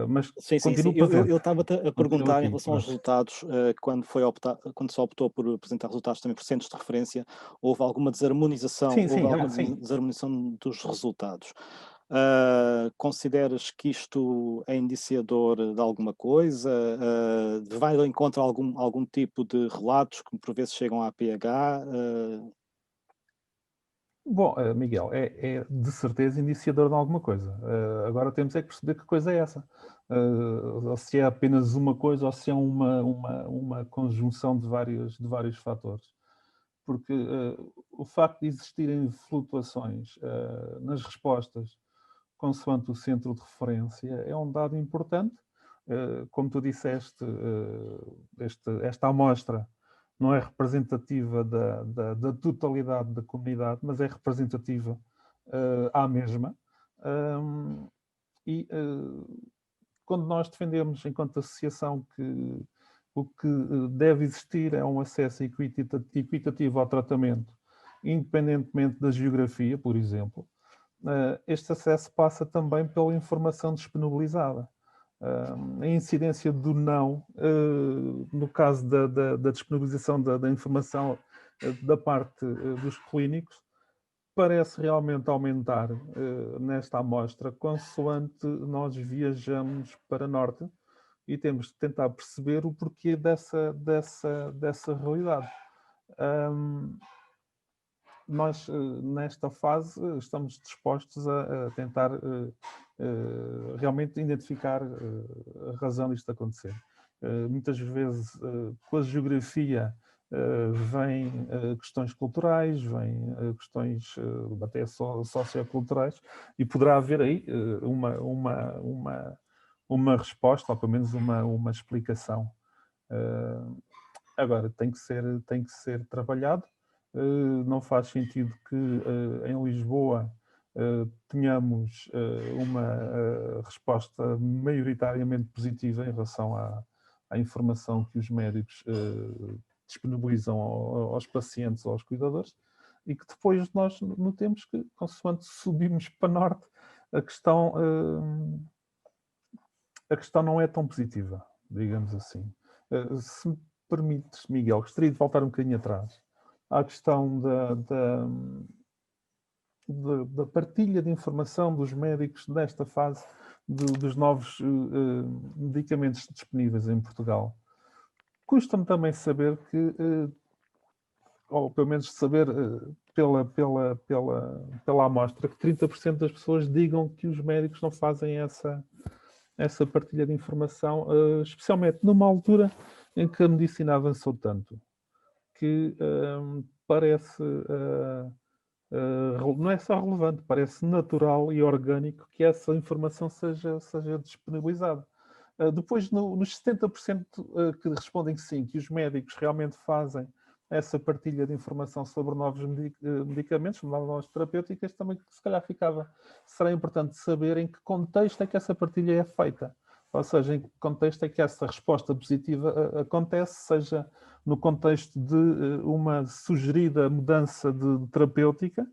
Mas sim. continuo Eu estava a perguntar aqui, em relação aos resultados, quando se optou por apresentar resultados também por centros de referência, houve alguma desarmonização, desarmonização dos resultados. Consideras que isto é indiciador de alguma coisa? Vai ao encontro a algum tipo de relatos que por vezes chegam à PH? Bom, Miguel, é de certeza indiciador de alguma coisa. Agora temos é que perceber que coisa é essa. Ou se é apenas uma coisa ou se é uma conjunção de vários fatores. Porque o facto de existirem flutuações nas respostas consoante o centro de referência é um dado importante. Como tu disseste, esta amostra não é representativa da totalidade da comunidade, mas é representativa à mesma. Quando nós defendemos, enquanto associação, que o que deve existir é um acesso equitativo ao tratamento, independentemente da geografia, por exemplo, este acesso passa também pela informação disponibilizada. A incidência do não, no caso da disponibilização da informação da parte dos clínicos, parece realmente aumentar nesta amostra, consoante nós viajamos para norte e temos de tentar perceber o porquê dessa realidade. Nós, nesta fase, estamos dispostos a tentar realmente identificar a razão disto acontecer. Muitas vezes, com a geografia, vêm questões culturais, vêm questões até socioculturais, e poderá haver aí uma resposta, ou pelo menos uma explicação. Agora, tem que ser trabalhado. Não faz sentido que em Lisboa tenhamos uma resposta maioritariamente positiva em relação à informação que os médicos disponibilizam aos pacientes ou aos cuidadores, e que depois nós notemos que, consoante subimos para norte, a questão não é tão positiva, digamos assim. Se me permites, Miguel, gostaria de voltar um bocadinho atrás à questão da partilha de informação dos médicos nesta fase dos novos medicamentos disponíveis em Portugal. Custa-me também saber que, ou pelo menos saber pela amostra, que 30% das pessoas digam que os médicos não fazem essa partilha de informação, especialmente numa altura em que a medicina avançou tanto, que parece, não é só relevante, parece natural e orgânico que essa informação seja disponibilizada. Depois, nos 70% que respondem que sim, que os médicos realmente fazem essa partilha de informação sobre novos medicamentos, novas terapêuticas, também se calhar será importante saber em que contexto é que essa partilha é feita. Ou seja, em que contexto é que essa resposta positiva acontece, seja no contexto de uma sugerida mudança de terapêutica,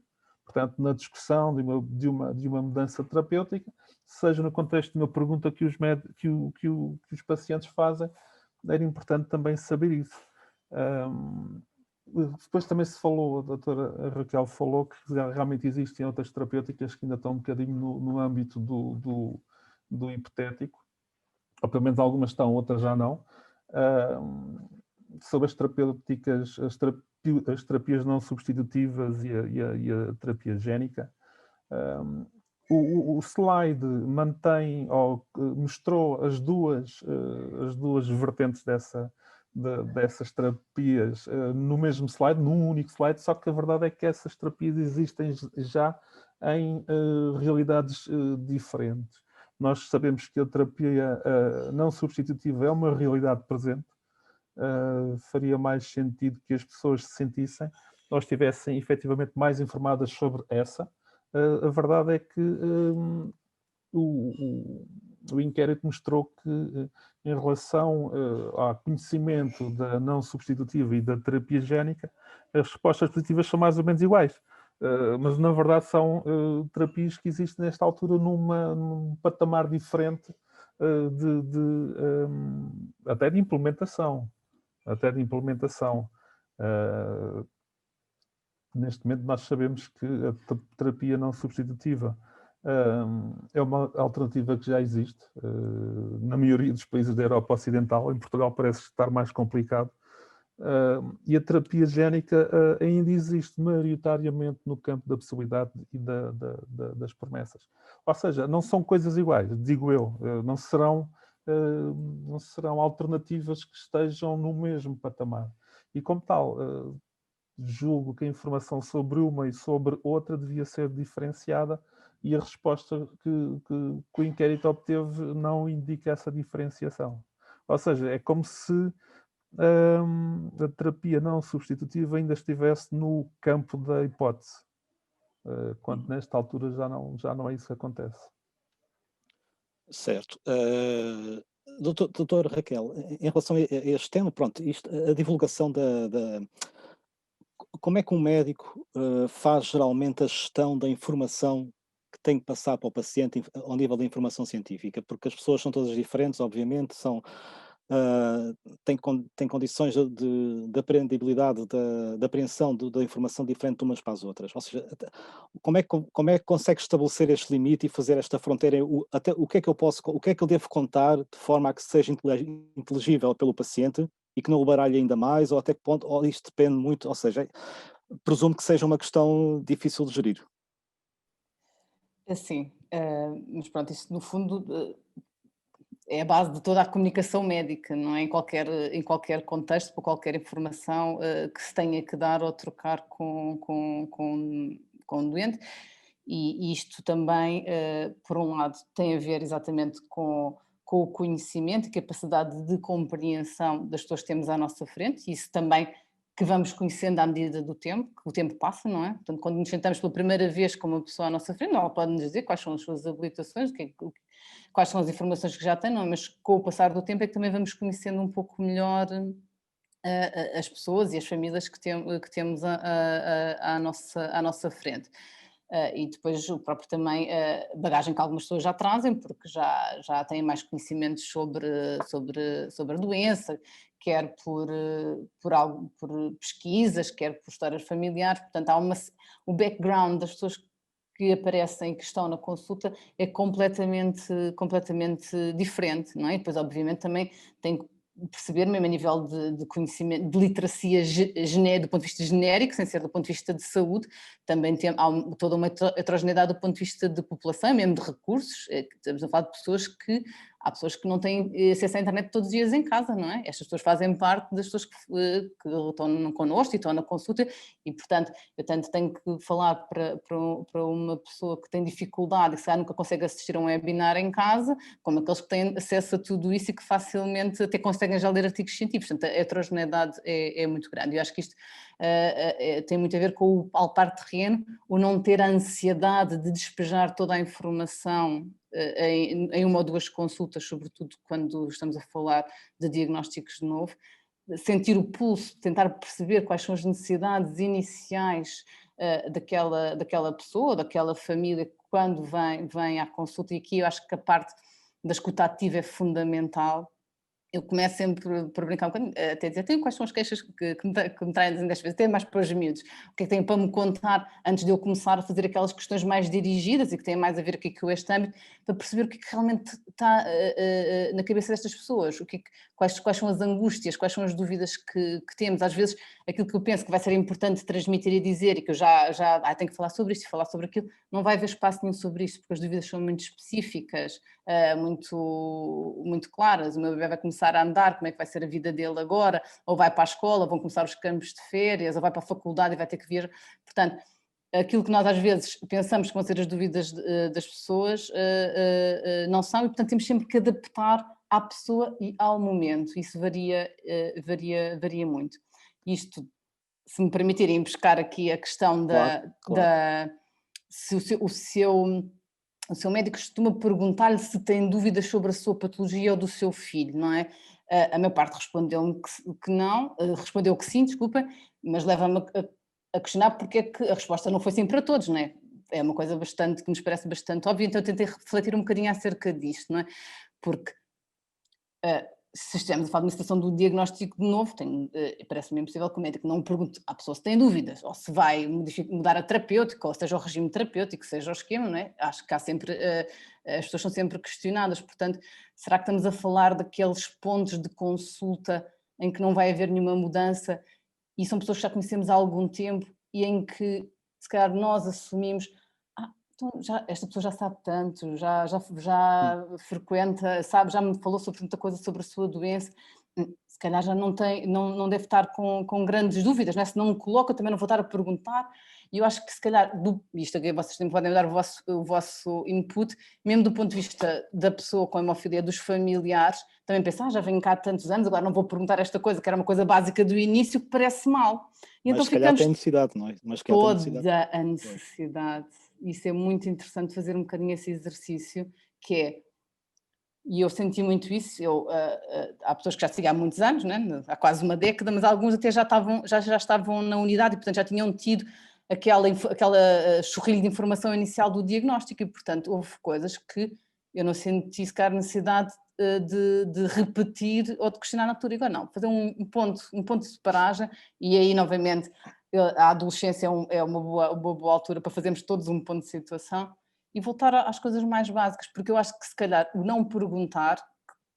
portanto, na discussão de uma mudança terapêutica, seja no contexto de uma pergunta que os pacientes fazem. Era importante também saber isso. Depois também se falou, a doutora Raquel falou que realmente existem outras terapêuticas que ainda estão um bocadinho no âmbito do hipotético, ou pelo menos algumas estão, outras já não. Sobre as terapêuticas, as terapias não substitutivas e a terapia génica. O slide mantém, ou mostrou as duas vertentes dessas terapias no mesmo slide, num único slide, só que a verdade é que essas terapias existem já em realidades diferentes. Nós sabemos que a terapia não substitutiva é uma realidade presente. Faria mais sentido que as pessoas se sentissem ou estivessem efetivamente mais informadas sobre essa. A verdade é que o inquérito mostrou que, em relação ao conhecimento da não substitutiva e da terapia génica, as respostas positivas são mais ou menos iguais. Mas, na verdade, são terapias que existem nesta altura num patamar diferente até de implementação. Neste momento nós sabemos que a terapia não substitutiva é uma alternativa que já existe na maioria dos países da Europa Ocidental. Em Portugal parece estar mais complicado. E a terapia génica ainda existe maioritariamente no campo da possibilidade e das promessas. Ou seja, não são coisas iguais, digo eu. Não serão alternativas que estejam no mesmo patamar. E como tal, julgo que a informação sobre uma e sobre outra devia ser diferenciada, e a resposta que o inquérito obteve não indica essa diferenciação. Ou seja, é como se a terapia não substitutiva ainda estivesse no campo da hipótese, quando nesta altura já não é isso que acontece. Certo. Doutor Raquel, em relação a este tema, pronto, a divulgação como é que um médico faz geralmente a gestão da informação que tem que passar para o paciente ao nível da informação científica? Porque as pessoas são todas diferentes, obviamente, têm condições de aprendibilidade, de apreensão da informação diferente de umas para as outras. Ou seja, como é que consegue estabelecer este limite e fazer esta fronteira? O que é que eu devo contar de forma a que seja inteligível pelo paciente e que não o baralhe ainda mais, ou até que ponto, ou isto depende muito, ou seja, presumo que seja uma questão difícil de gerir. Assim, mas pronto, isso no fundo é a base de toda a comunicação médica, não é? Em qualquer contexto, por qualquer informação que se tenha que dar ou trocar com o doente. E isto também, por um lado, tem a ver exatamente com o conhecimento e capacidade de compreensão das pessoas que temos à nossa frente, isso também que vamos conhecendo à medida do tempo, que o tempo passa, não é? Portanto, quando nos sentamos pela primeira vez com uma pessoa à nossa frente, ela pode nos dizer quais são as suas habilitações, quais são as informações que já tem, não é? Mas com o passar do tempo é que também vamos conhecendo um pouco melhor as pessoas e as famílias que temos à nossa frente. E depois o próprio também bagagem que algumas pessoas já trazem, porque já têm mais conhecimentos sobre a doença, quer por pesquisas, quer por histórias familiares, portanto o background das pessoas que aparecem e que estão na consulta é completamente diferente, não é? E depois obviamente também tem que perceber, mesmo a nível de conhecimento, de literacia do ponto de vista genérico, sem ser do ponto de vista de saúde, também há toda uma heterogeneidade do ponto de vista de população, mesmo de recursos, estamos a falar de pessoas há pessoas que não têm acesso à internet todos os dias em casa, não é? Estas pessoas fazem parte das pessoas que estão connosco e estão na consulta e, portanto, eu tanto tenho que falar para uma pessoa que tem dificuldade e que se calhar nunca consegue assistir a um webinar em casa, como aqueles que têm acesso a tudo isso e que facilmente até conseguem já ler artigos científicos. Portanto, a heterogeneidade é muito grande. Eu acho que isto tem muito a ver com o palpar terreno, o não ter a ansiedade de despejar toda a informação em uma ou duas consultas, sobretudo quando estamos a falar de diagnósticos de novo, sentir o pulso, tentar perceber quais são as necessidades iniciais daquela pessoa, daquela família, quando vem à consulta, e aqui eu acho que a parte da escuta ativa é fundamental. Eu começo sempre por brincar um bocadinho, até dizer, quais são as queixas que me traem das vezes, até mais para os miúdos, o que é que têm para me contar antes de eu começar a fazer aquelas questões mais dirigidas e que têm mais a ver aqui com este âmbito, para perceber o que é que realmente está na cabeça destas pessoas, quais são as angústias, quais são as dúvidas que temos. Às vezes aquilo que eu penso que vai ser importante transmitir e dizer e que eu já tenho que falar sobre isto e falar sobre aquilo, não vai haver espaço nenhum sobre isto, porque as dúvidas são muito específicas, muito claras. O meu bebê vai começar a andar, como é que vai ser a vida dele agora, ou vai para a escola, vão começar os campos de férias, ou vai para a faculdade e vai ter que vir. Portanto, aquilo que nós às vezes pensamos que vão ser as dúvidas das pessoas não são, e portanto temos sempre que adaptar à pessoa e ao momento. Isso varia muito. Isto, se me permitirem buscar aqui a questão Claro. se o seu médico costuma perguntar-lhe se tem dúvidas sobre a sua patologia ou do seu filho, não é? A maior parte respondeu-me que não, respondeu que sim, desculpa, mas leva-me a questionar porque é que a resposta não foi sim para todos, não é? É uma coisa que nos parece bastante óbvia, então eu tentei refletir um bocadinho acerca disto, não é? Porque se estivermos a falar de uma situação do diagnóstico de novo, parece-me impossível que o médico não pergunte à pessoa se tem dúvidas, ou se vai mudar a terapêutica, ou seja o regime terapêutico, seja o esquema, não é? Acho que há sempre, as pessoas são sempre questionadas, portanto, será que estamos a falar daqueles pontos de consulta em que não vai haver nenhuma mudança e são pessoas que já conhecemos há algum tempo e em que, se calhar, nós assumimos então, esta pessoa já sabe tanto, já frequenta, sabe, já me falou sobre tanta coisa sobre a sua doença, se calhar já não deve estar com grandes dúvidas, não é? Se não me coloca, também não vou estar a perguntar, e eu acho que se calhar, isto aqui vocês também podem dar o vosso input, mesmo do ponto de vista da pessoa com hemofilia, dos familiares, também pensar, já venho cá há tantos anos, agora não vou perguntar esta coisa, que era uma coisa básica do início, que parece mal. E Mas então se calhar ficamos tem necessidade, não é? Mas se calhar tem necessidade. toda a necessidade. Isso é muito interessante fazer um bocadinho esse exercício, que é, e eu senti muito isso, há pessoas que já sigo há muitos anos, né? Há quase uma década, mas alguns até já estavam na unidade e portanto já tinham tido aquela chorrilho de informação inicial do diagnóstico e portanto houve coisas que eu não senti sequer necessidade de repetir ou de questionar na altura. Igual não, fazer um ponto de separagem e aí novamente a adolescência é uma boa altura para fazermos todos um ponto de situação e voltar às coisas mais básicas, porque eu acho que se calhar o não perguntar,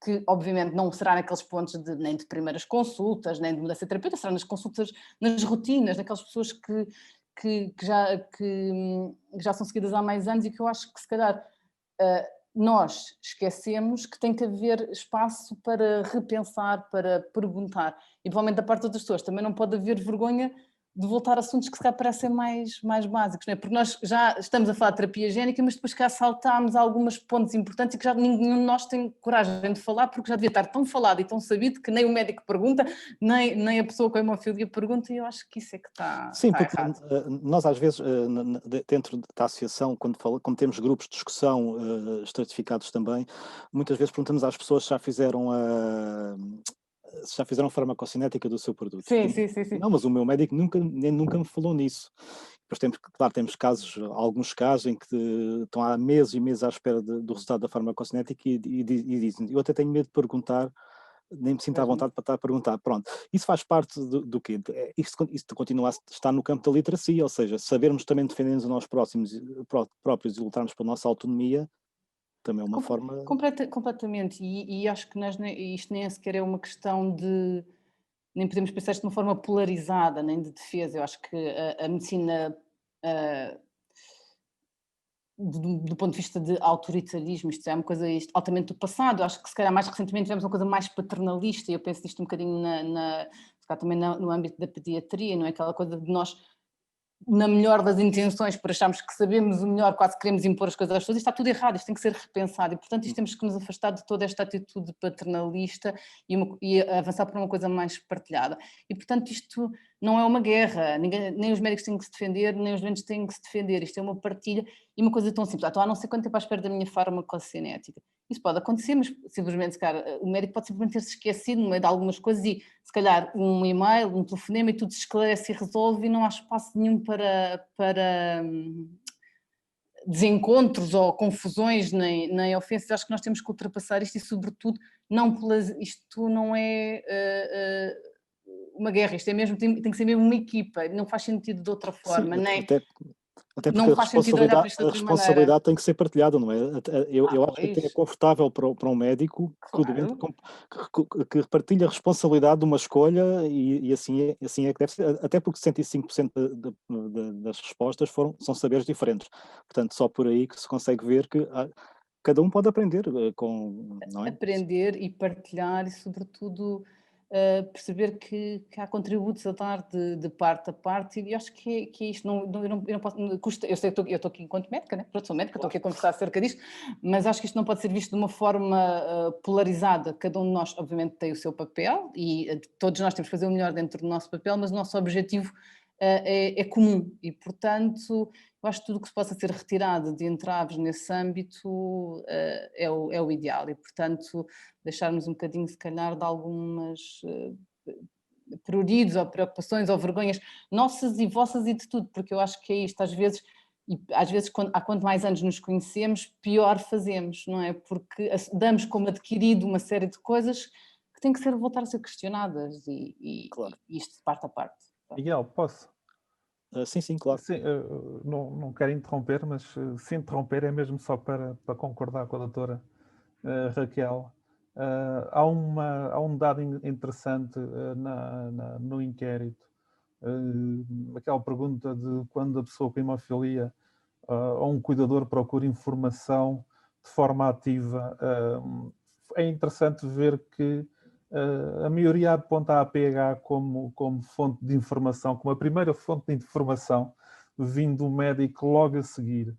que obviamente não será naqueles pontos nem de primeiras consultas, nem de mudança de terapeuta, será nas consultas, nas rotinas, naquelas pessoas que já são seguidas há mais anos e que eu acho que se calhar nós esquecemos que tem que haver espaço para repensar, para perguntar. E provavelmente da parte das pessoas também não pode haver vergonha de voltar a assuntos que se calhar parecem mais básicos, não é? Porque nós já estamos a falar de terapia génica, mas depois cá saltámos alguns pontos importantes e que já nenhum de nós tem coragem de falar, porque já devia estar tão falado e tão sabido que nem o médico pergunta, nem a pessoa com a hemofilia pergunta, e eu acho que isso é que está porque errado. nós às vezes, dentro da associação, quando temos grupos de discussão estratificados também, muitas vezes perguntamos às pessoas se já fizeram farmacocinética do seu produto. Sim. Não, mas o meu médico nunca me falou nisso. Depois temos alguns casos em que estão há meses e meses à espera do resultado da farmacocinética e dizem, eu até tenho medo de perguntar, nem me sinto à vontade para estar a perguntar. Pronto, isso faz parte do quê? Isto continua a estar no campo da literacia, ou seja, sabermos também defender-nos a nós próprios e lutarmos pela nossa autonomia, também é uma forma... Completamente, e acho que isto nem sequer é uma questão de... Nem podemos pensar isto de uma forma polarizada, nem de defesa. Eu acho que a medicina, do ponto de vista de autoritarismo, isto é uma coisa altamente do passado. Eu acho que se calhar mais recentemente tivemos uma coisa mais paternalista, e eu penso nisto um bocadinho se calhar também no âmbito da pediatria, não é? Aquela coisa de nós, na melhor das intenções, por acharmos que sabemos o melhor, quase queremos impor as coisas às pessoas, isto está tudo errado, isto tem que ser repensado, e portanto isto temos que nos afastar de toda esta atitude paternalista e avançar para uma coisa mais partilhada. E portanto isto não é uma guerra, nem os médicos têm que se defender, nem os doentes têm que se defender, isto é uma partilha e uma coisa tão simples. Estou há não sei quanto tempo à espera da minha farmacocinética. Isso pode acontecer, mas simplesmente, cara, o médico pode simplesmente ter-se esquecido no meio de algumas coisas e, se calhar, um e-mail, um telefonema e tudo se esclarece e resolve, e não há espaço nenhum para desencontros ou confusões nem ofensas. Acho que nós temos que ultrapassar isto e, sobretudo, isto não é uma guerra, isto é mesmo, tem que ser mesmo uma equipa, não faz sentido de outra forma, Sim, nem... Até porque Não faz sentido olhar para isto de a outra maneira. responsabilidade tem que ser partilhada, não é? Eu acho que até é Pois, confortável para um médico claro. que partilhe a responsabilidade de uma escolha e assim é que deve ser, até porque 65% das respostas são saberes diferentes. Portanto, só por aí que se consegue ver que cada um pode aprender não é? Aprender e partilhar e, sobretudo, perceber que há contributos a dar de parte a parte, e acho que é isto. Eu não posso, eu sei que eu estou aqui enquanto médica, né? Pronto, sou médica, estou aqui a conversar acerca disto, mas acho que isto não pode ser visto de uma forma polarizada. Cada um de nós, obviamente, tem o seu papel e todos nós temos que fazer o melhor dentro do nosso papel, mas o nosso objetivo é comum e, portanto, eu acho que tudo o que se possa ser retirado de entraves nesse âmbito é o ideal e, portanto, deixarmos um bocadinho, se calhar, de algumas prioridades ou preocupações ou vergonhas nossas e vossas e de tudo, porque eu acho que é isto, às vezes, quanto mais anos nos conhecemos, pior fazemos, não é? Porque damos como adquirido uma série de coisas que têm que voltar a ser questionadas Claro. e isto de parte a parte. Miguel, posso? Sim, claro. Sim, não quero interromper, mas se interromper é mesmo só para concordar com a doutora Raquel. Há um dado interessante no inquérito, aquela pergunta de quando a pessoa com hemofilia ou um cuidador procura informação de forma ativa. É interessante ver que a maioria aponta a APH como fonte de informação, como a primeira fonte de informação, vindo do médico logo a seguir.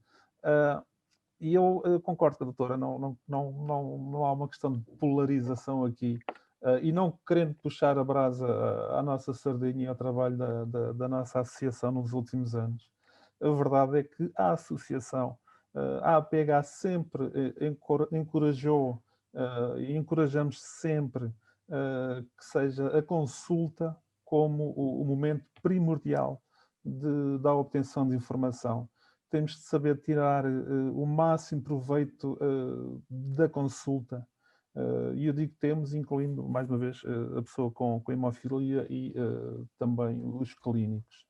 E eu concordo com a doutora, não há uma questão de polarização aqui. E não querendo puxar a brasa à nossa sardinha e ao trabalho da nossa associação nos últimos anos, a verdade é que a associação, a APH sempre encorajou e encorajamos sempre que seja a consulta como o momento primordial da obtenção de informação. Temos de saber tirar o máximo proveito da consulta. E eu digo temos, incluindo, mais uma vez, a pessoa com hemofilia e também os clínicos.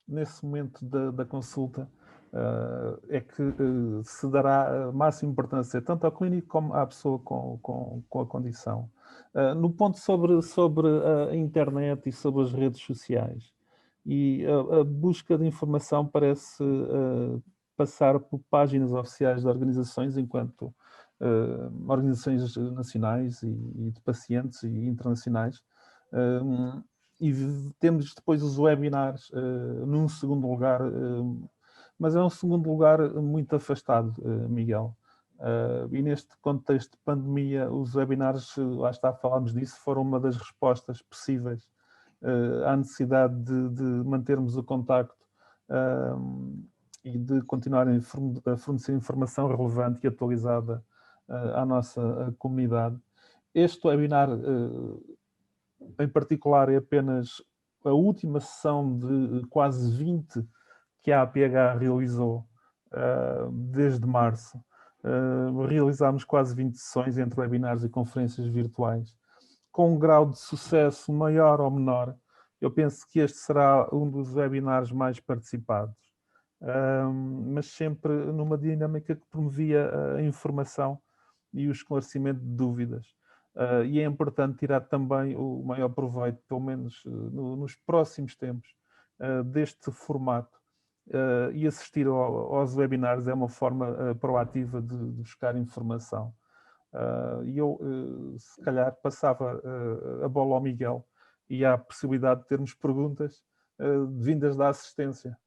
Nesse momento da consulta, é que se dará máxima importância tanto ao clínico como à pessoa com a condição. No ponto sobre a internet e sobre as redes sociais, e a busca de informação parece passar por páginas oficiais de organizações, enquanto organizações nacionais e de pacientes e internacionais, e temos depois os webinars num segundo lugar, mas é um segundo lugar muito afastado, Miguel. E neste contexto de pandemia, os webinars, lá está, falámos disso, foram uma das respostas possíveis à necessidade de mantermos o contacto e de continuar a fornecer informação relevante e atualizada à nossa comunidade. Este webinar, em particular, é apenas a última sessão de quase 20 que a APH realizou desde março. Realizámos quase 20 sessões entre webinars e conferências virtuais, com um grau de sucesso maior ou menor. Eu penso que este será um dos webinars mais participados, mas sempre numa dinâmica que promovia a informação e o esclarecimento de dúvidas. E é importante tirar também o maior proveito, pelo menos nos próximos tempos, deste formato. E assistir aos webinars é uma forma proativa de buscar informação. E eu, se calhar, passava a bola ao Miguel e há a possibilidade de termos perguntas vindas da assistência.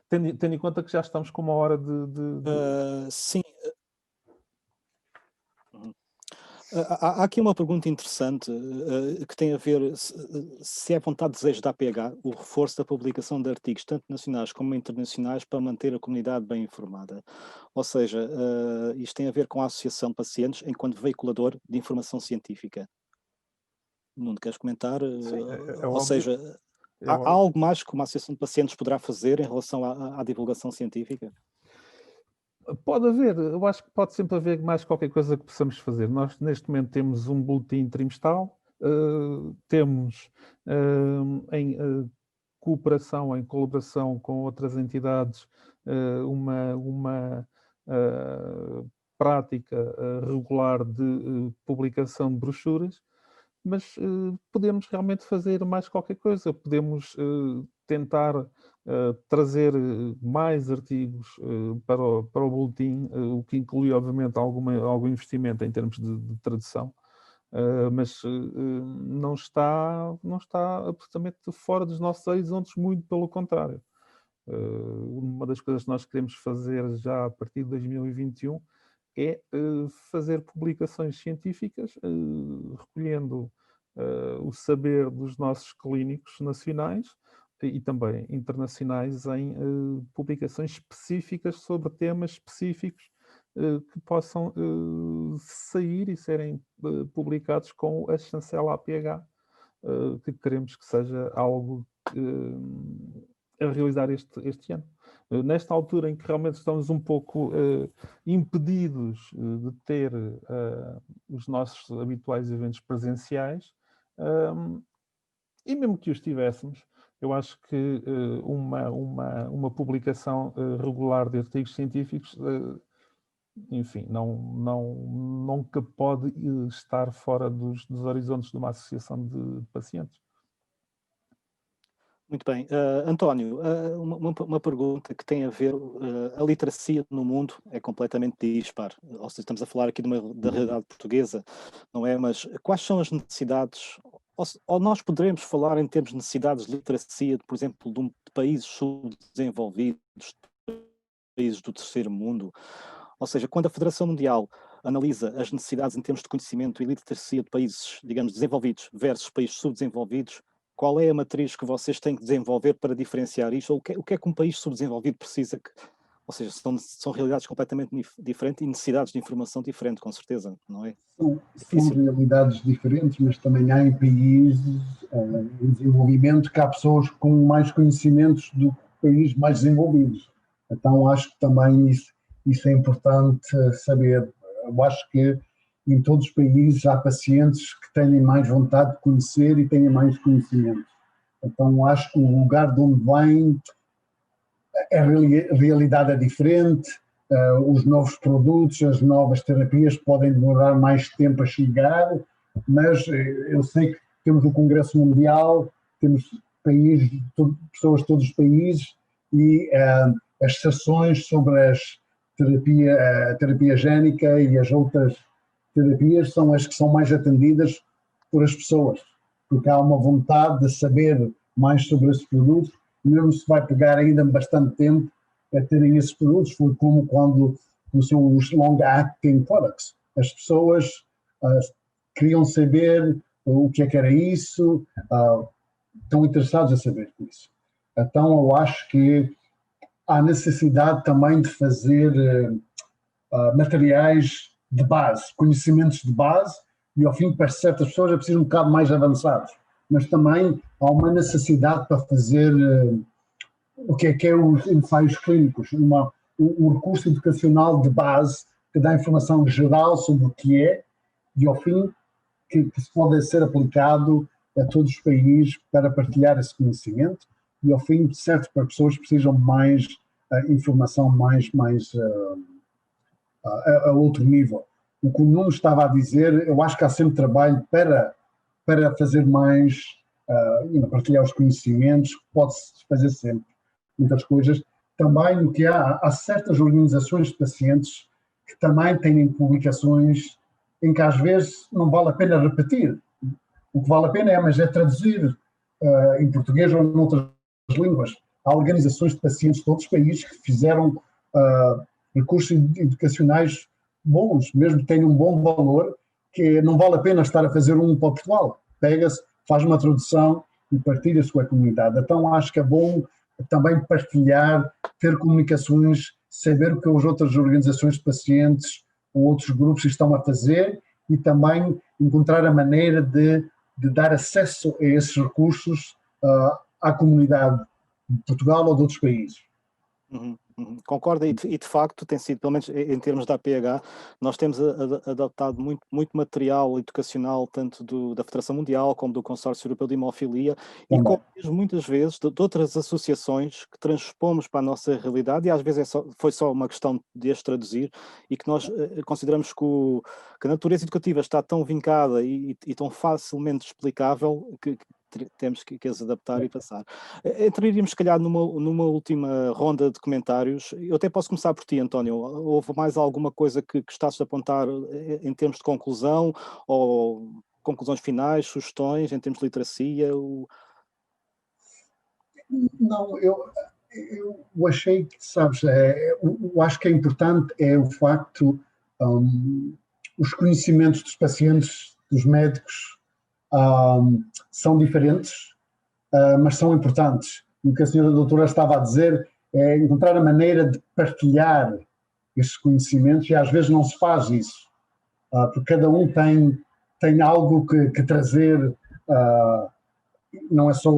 Tendo em conta que já estamos com uma hora Sim. Há aqui uma pergunta interessante que tem a ver se é vontade de desejo da APH o reforço da publicação de artigos, tanto nacionais como internacionais, para manter a comunidade bem informada. Ou seja, isto tem a ver com a Associação de Pacientes enquanto veiculador de informação científica. Nuno, queres comentar? Sim, ou seja, há algo mais que uma Associação de Pacientes poderá fazer em relação à divulgação científica? Pode haver, eu acho que pode sempre haver mais qualquer coisa que possamos fazer. Nós, neste momento, temos um boletim trimestral, temos em cooperação, em colaboração com outras entidades, uma prática regular de publicação de brochuras, mas podemos realmente fazer mais qualquer coisa. Podemos tentar trazer mais artigos para o boletim, o que inclui, obviamente, algum investimento em termos de tradução, mas não está absolutamente fora dos nossos horizontes, muito pelo contrário. Uma das coisas que nós queremos fazer já a partir de 2021 é fazer publicações científicas, recolhendo o saber dos nossos clínicos nacionais e também internacionais em publicações específicas sobre temas específicos que possam sair e serem publicados com a chancela APH, que queremos que seja algo a realizar este ano. Nesta altura em que realmente estamos um pouco impedidos de ter os nossos habituais eventos presenciais, e mesmo que os tivéssemos, eu acho que uma publicação regular de artigos científicos, enfim, nunca pode estar fora dos horizontes de uma associação de pacientes. Muito bem. António, uma pergunta que tem a ver, a literacia no mundo é completamente dispar. Ou seja, estamos a falar aqui da realidade portuguesa, não é? Mas quais são as necessidades, ou nós poderemos falar em termos de necessidades de literacia, por exemplo, de países subdesenvolvidos, países do terceiro mundo? Ou seja, quando a Federação Mundial analisa as necessidades em termos de conhecimento e literacia de países, digamos, desenvolvidos versus países subdesenvolvidos, qual é a matriz que vocês têm que desenvolver para diferenciar isto? Ou o que é que um país subdesenvolvido precisa? Ou seja, são realidades completamente diferentes e necessidades de informação diferentes, com certeza, não é? São realidades diferentes, mas também há em países em desenvolvimento que há pessoas com mais conhecimentos do que países mais desenvolvidos. Então acho que também isso é importante saber. Eu acho que em todos os países há pacientes que têm mais vontade de conhecer e têm mais conhecimento. Então acho que o lugar de onde vêm realidade é diferente, os novos produtos, as novas terapias podem demorar mais tempo a chegar, mas eu sei que temos o Congresso Mundial, temos pessoas de todos os países e as sessões sobre a terapia génica e as outras terapias são as que são mais atendidas por as pessoas, porque há uma vontade de saber mais sobre esses produtos, mesmo se vai pegar ainda bastante tempo a terem esses produtos. Foi como quando começou os long-acting products. As pessoas queriam saber o que é que era isso, estão interessados a saber isso. Então eu acho que há necessidade também de fazer materiais de base, conhecimentos de base, e ao fim para certas pessoas é preciso um bocado mais avançados. Mas também há uma necessidade para fazer o que é os ensaios clínicos, um recurso educacional de base que dá informação geral sobre o que é e ao fim que se pode ser aplicado a todos os países para partilhar esse conhecimento e ao fim, certo, para pessoas que precisam mais informação mais a outro nível. O que o Nuno estava a dizer, eu acho que há sempre trabalho para fazer mais, partilhar os conhecimentos, pode-se fazer sempre muitas coisas. Também no que há certas organizações de pacientes que também têm publicações em que às vezes não vale a pena repetir. O que vale a pena é traduzir em português ou em outras línguas. Há organizações de pacientes de outros países que fizeram recursos educacionais bons, mesmo que tenham um bom valor, que não vale a pena estar a fazer um para Portugal. Pega-se, faz uma tradução e partilha-se com a comunidade. Então acho que é bom também partilhar, ter comunicações, saber o que as outras organizações de pacientes ou outros grupos estão a fazer e também encontrar a maneira de dar acesso a esses recursos à comunidade de Portugal ou de outros países. Concordo, e de facto tem sido, pelo menos em termos da APH, nós temos adaptado muito material educacional, tanto da Federação Mundial como do Consórcio Europeu de Hemofilia, e como mesmo muitas vezes de outras associações que transpomos para a nossa realidade, e às vezes foi só uma questão de as traduzir, e que nós consideramos que a natureza educativa está tão vincada e tão facilmente explicável que temos que as adaptar e passar. Entraríamos, se calhar, numa última ronda de comentários. Eu até posso começar por ti, António. Houve mais alguma coisa que gostasses de apontar em termos de conclusão, ou conclusões finais, sugestões, em termos de literacia? Não, eu achei que, sabes, eu acho que é importante o facto, os conhecimentos dos pacientes, dos médicos, são diferentes, mas são importantes. O que a senhora doutora estava a dizer é encontrar a maneira de partilhar esses conhecimentos e às vezes não se faz isso, porque cada um tem algo que trazer, não é só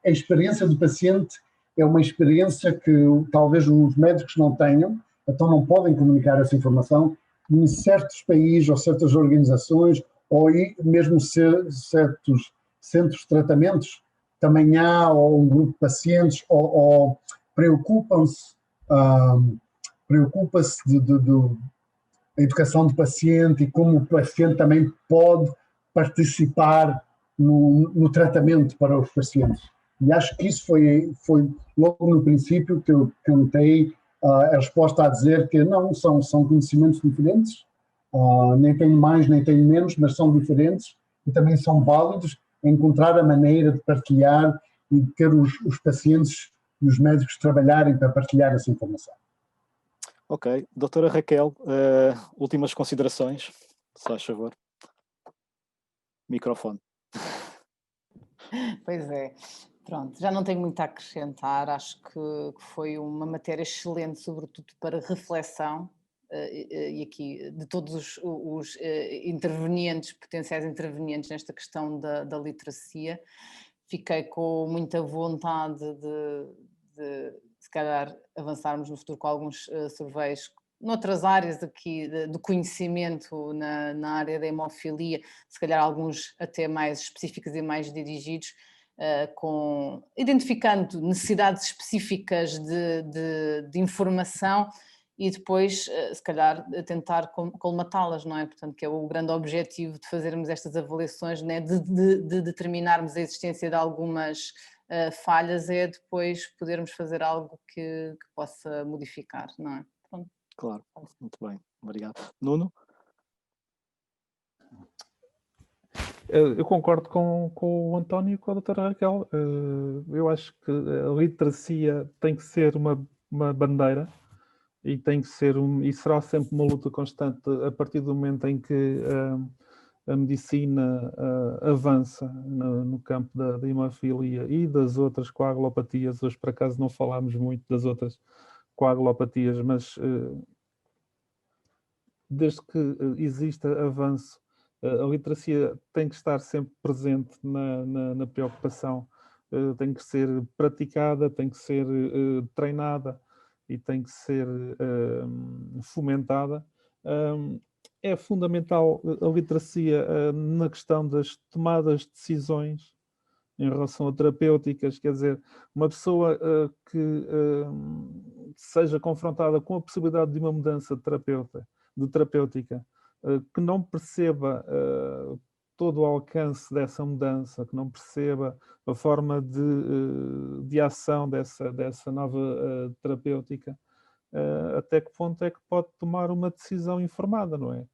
a experiência do paciente é uma experiência que talvez os médicos não tenham, então não podem comunicar essa informação. E em certos países ou certas organizações ou mesmo certos centros de tratamentos, também há um grupo de pacientes ou preocupa-se da educação do paciente e como o paciente também pode participar no tratamento para os pacientes. E acho que isso foi logo no princípio que eu notei a resposta a dizer que não, são conhecimentos diferentes, nem tenho mais, nem tenho menos, mas são diferentes e também são válidos, encontrar a maneira de partilhar e de ter os pacientes e os médicos trabalharem para partilhar essa informação. Ok. Doutora Raquel, últimas considerações, se faz favor. Microfone. Pois é. Pronto, já não tenho muito a acrescentar, acho que foi uma matéria excelente, sobretudo para reflexão, e aqui de todos os intervenientes, potenciais intervenientes nesta questão da literacia. Fiquei com muita vontade de se calhar avançarmos no futuro com alguns surveys noutras áreas aqui do conhecimento na área da hemofilia, se calhar alguns até mais específicos e mais dirigidos, identificando necessidades específicas de informação e depois, se calhar, tentar colmatá-las, não é? Portanto, que é o grande objetivo de fazermos estas avaliações, né? De determinarmos a existência de algumas falhas, é depois podermos fazer algo que possa modificar, não é? Pronto. Claro, muito bem, obrigado. Nuno? Eu concordo com o António e com a doutora Raquel. Eu acho que a literacia tem que ser uma bandeira e tem que ser e será sempre uma luta constante a partir do momento em que a medicina avança no campo da hemofilia e das outras coagulopatias. Hoje, por acaso, não falámos muito das outras coagulopatias, mas desde que exista avanço, a literacia tem que estar sempre presente na preocupação, tem que ser praticada, tem que ser treinada e tem que ser fomentada. É fundamental a literacia na questão das tomadas de decisões em relação a terapêuticas, quer dizer, uma pessoa que seja confrontada com a possibilidade de uma mudança de terapêutica, que não perceba todo o alcance dessa mudança, que não perceba a forma de ação dessa nova terapêutica, até que ponto é que pode tomar uma decisão informada, não é?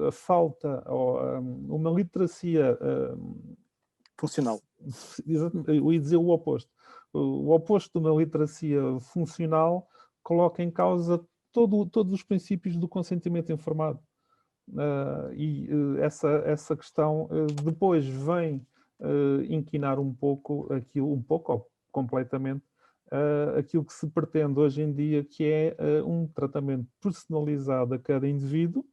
A falta, ou uma literacia Funcional. Eu ia dizer o oposto. O oposto de uma literacia funcional coloca em causa todos os princípios do consentimento informado. Essa questão depois vem inquinar um pouco ou completamente, aquilo que se pretende hoje em dia, que é um tratamento personalizado a cada indivíduo,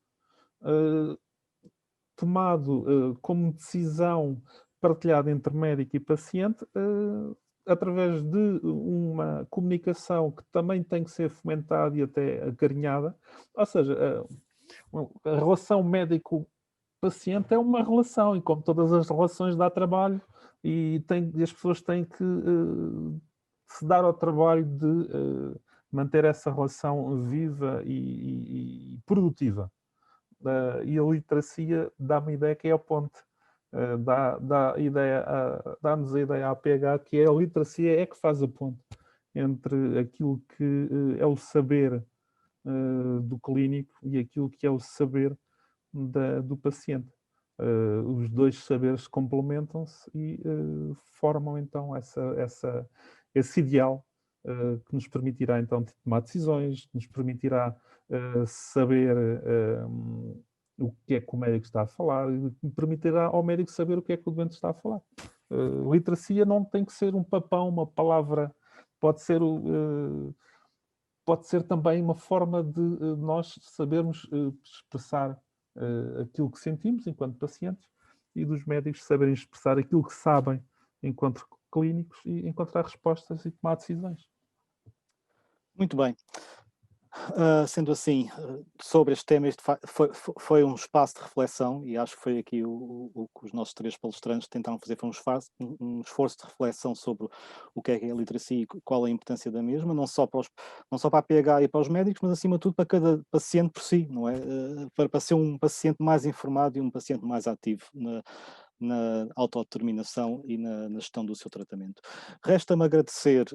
tomado como decisão partilhada entre médico e paciente, através de uma comunicação que também tem que ser fomentada e até acarinhada. Ou seja, a relação médico-paciente é uma relação, e como todas as relações dá trabalho, e as pessoas têm que se dar ao trabalho de manter essa relação viva e produtiva. E a literacia dá-me a ideia que é a ponte. Dá-nos a ideia à PH que a literacia é que faz a ponte entre aquilo que é o saber do clínico e aquilo que é o saber do paciente. Os dois saberes complementam-se e formam então esse ideal que nos permitirá então tomar decisões, que nos permitirá saber o que é que o médico está a falar, e que permitirá ao médico saber o que é que o doente está a falar. Literacia não tem que ser um papão, uma palavra, pode ser também uma forma de nós sabermos expressar aquilo que sentimos enquanto pacientes e dos médicos saberem expressar aquilo que sabem enquanto clínicos e encontrar respostas e tomar decisões. Muito bem. Sendo assim, sobre este tema, este foi um espaço de reflexão, e acho que foi aqui o que os nossos três palestrantes tentaram fazer, foi um esforço de reflexão sobre o que é a literacia e qual a importância da mesma, não só para a PH e para os médicos, mas acima de tudo para cada paciente por si, não é? Para ser um paciente mais informado e um paciente mais ativo na autodeterminação e na gestão do seu tratamento. Resta-me agradecer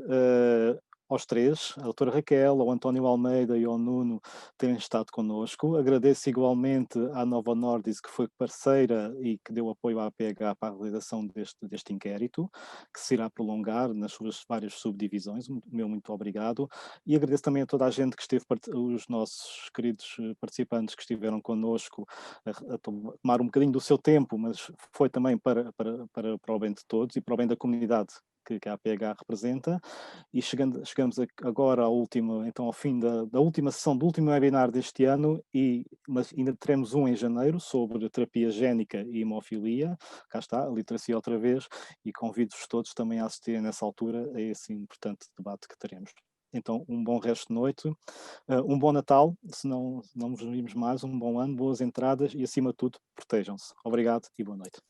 aos três, a doutora Raquel, ao António Almeida e ao Nuno, terem estado connosco. Agradeço igualmente à Novo Nordisk, que foi parceira e que deu apoio à APH para a realização deste inquérito, que se irá prolongar nas suas várias subdivisões. Muito obrigado. E agradeço também a toda a gente que esteve, os nossos queridos participantes que estiveram connosco, a tomar um bocadinho do seu tempo, mas foi também para o bem de todos e para o bem da comunidade que a APH representa, e chegamos agora ao fim da última sessão, do último webinar deste ano, mas ainda teremos um em janeiro sobre terapia génica e hemofilia. Cá está, a literacia outra vez, e convido-vos todos também a assistirem nessa altura a esse importante debate que teremos. Então, um bom resto de noite, um bom Natal, se não nos vimos mais, um bom ano, boas entradas e, acima de tudo, protejam-se. Obrigado e boa noite.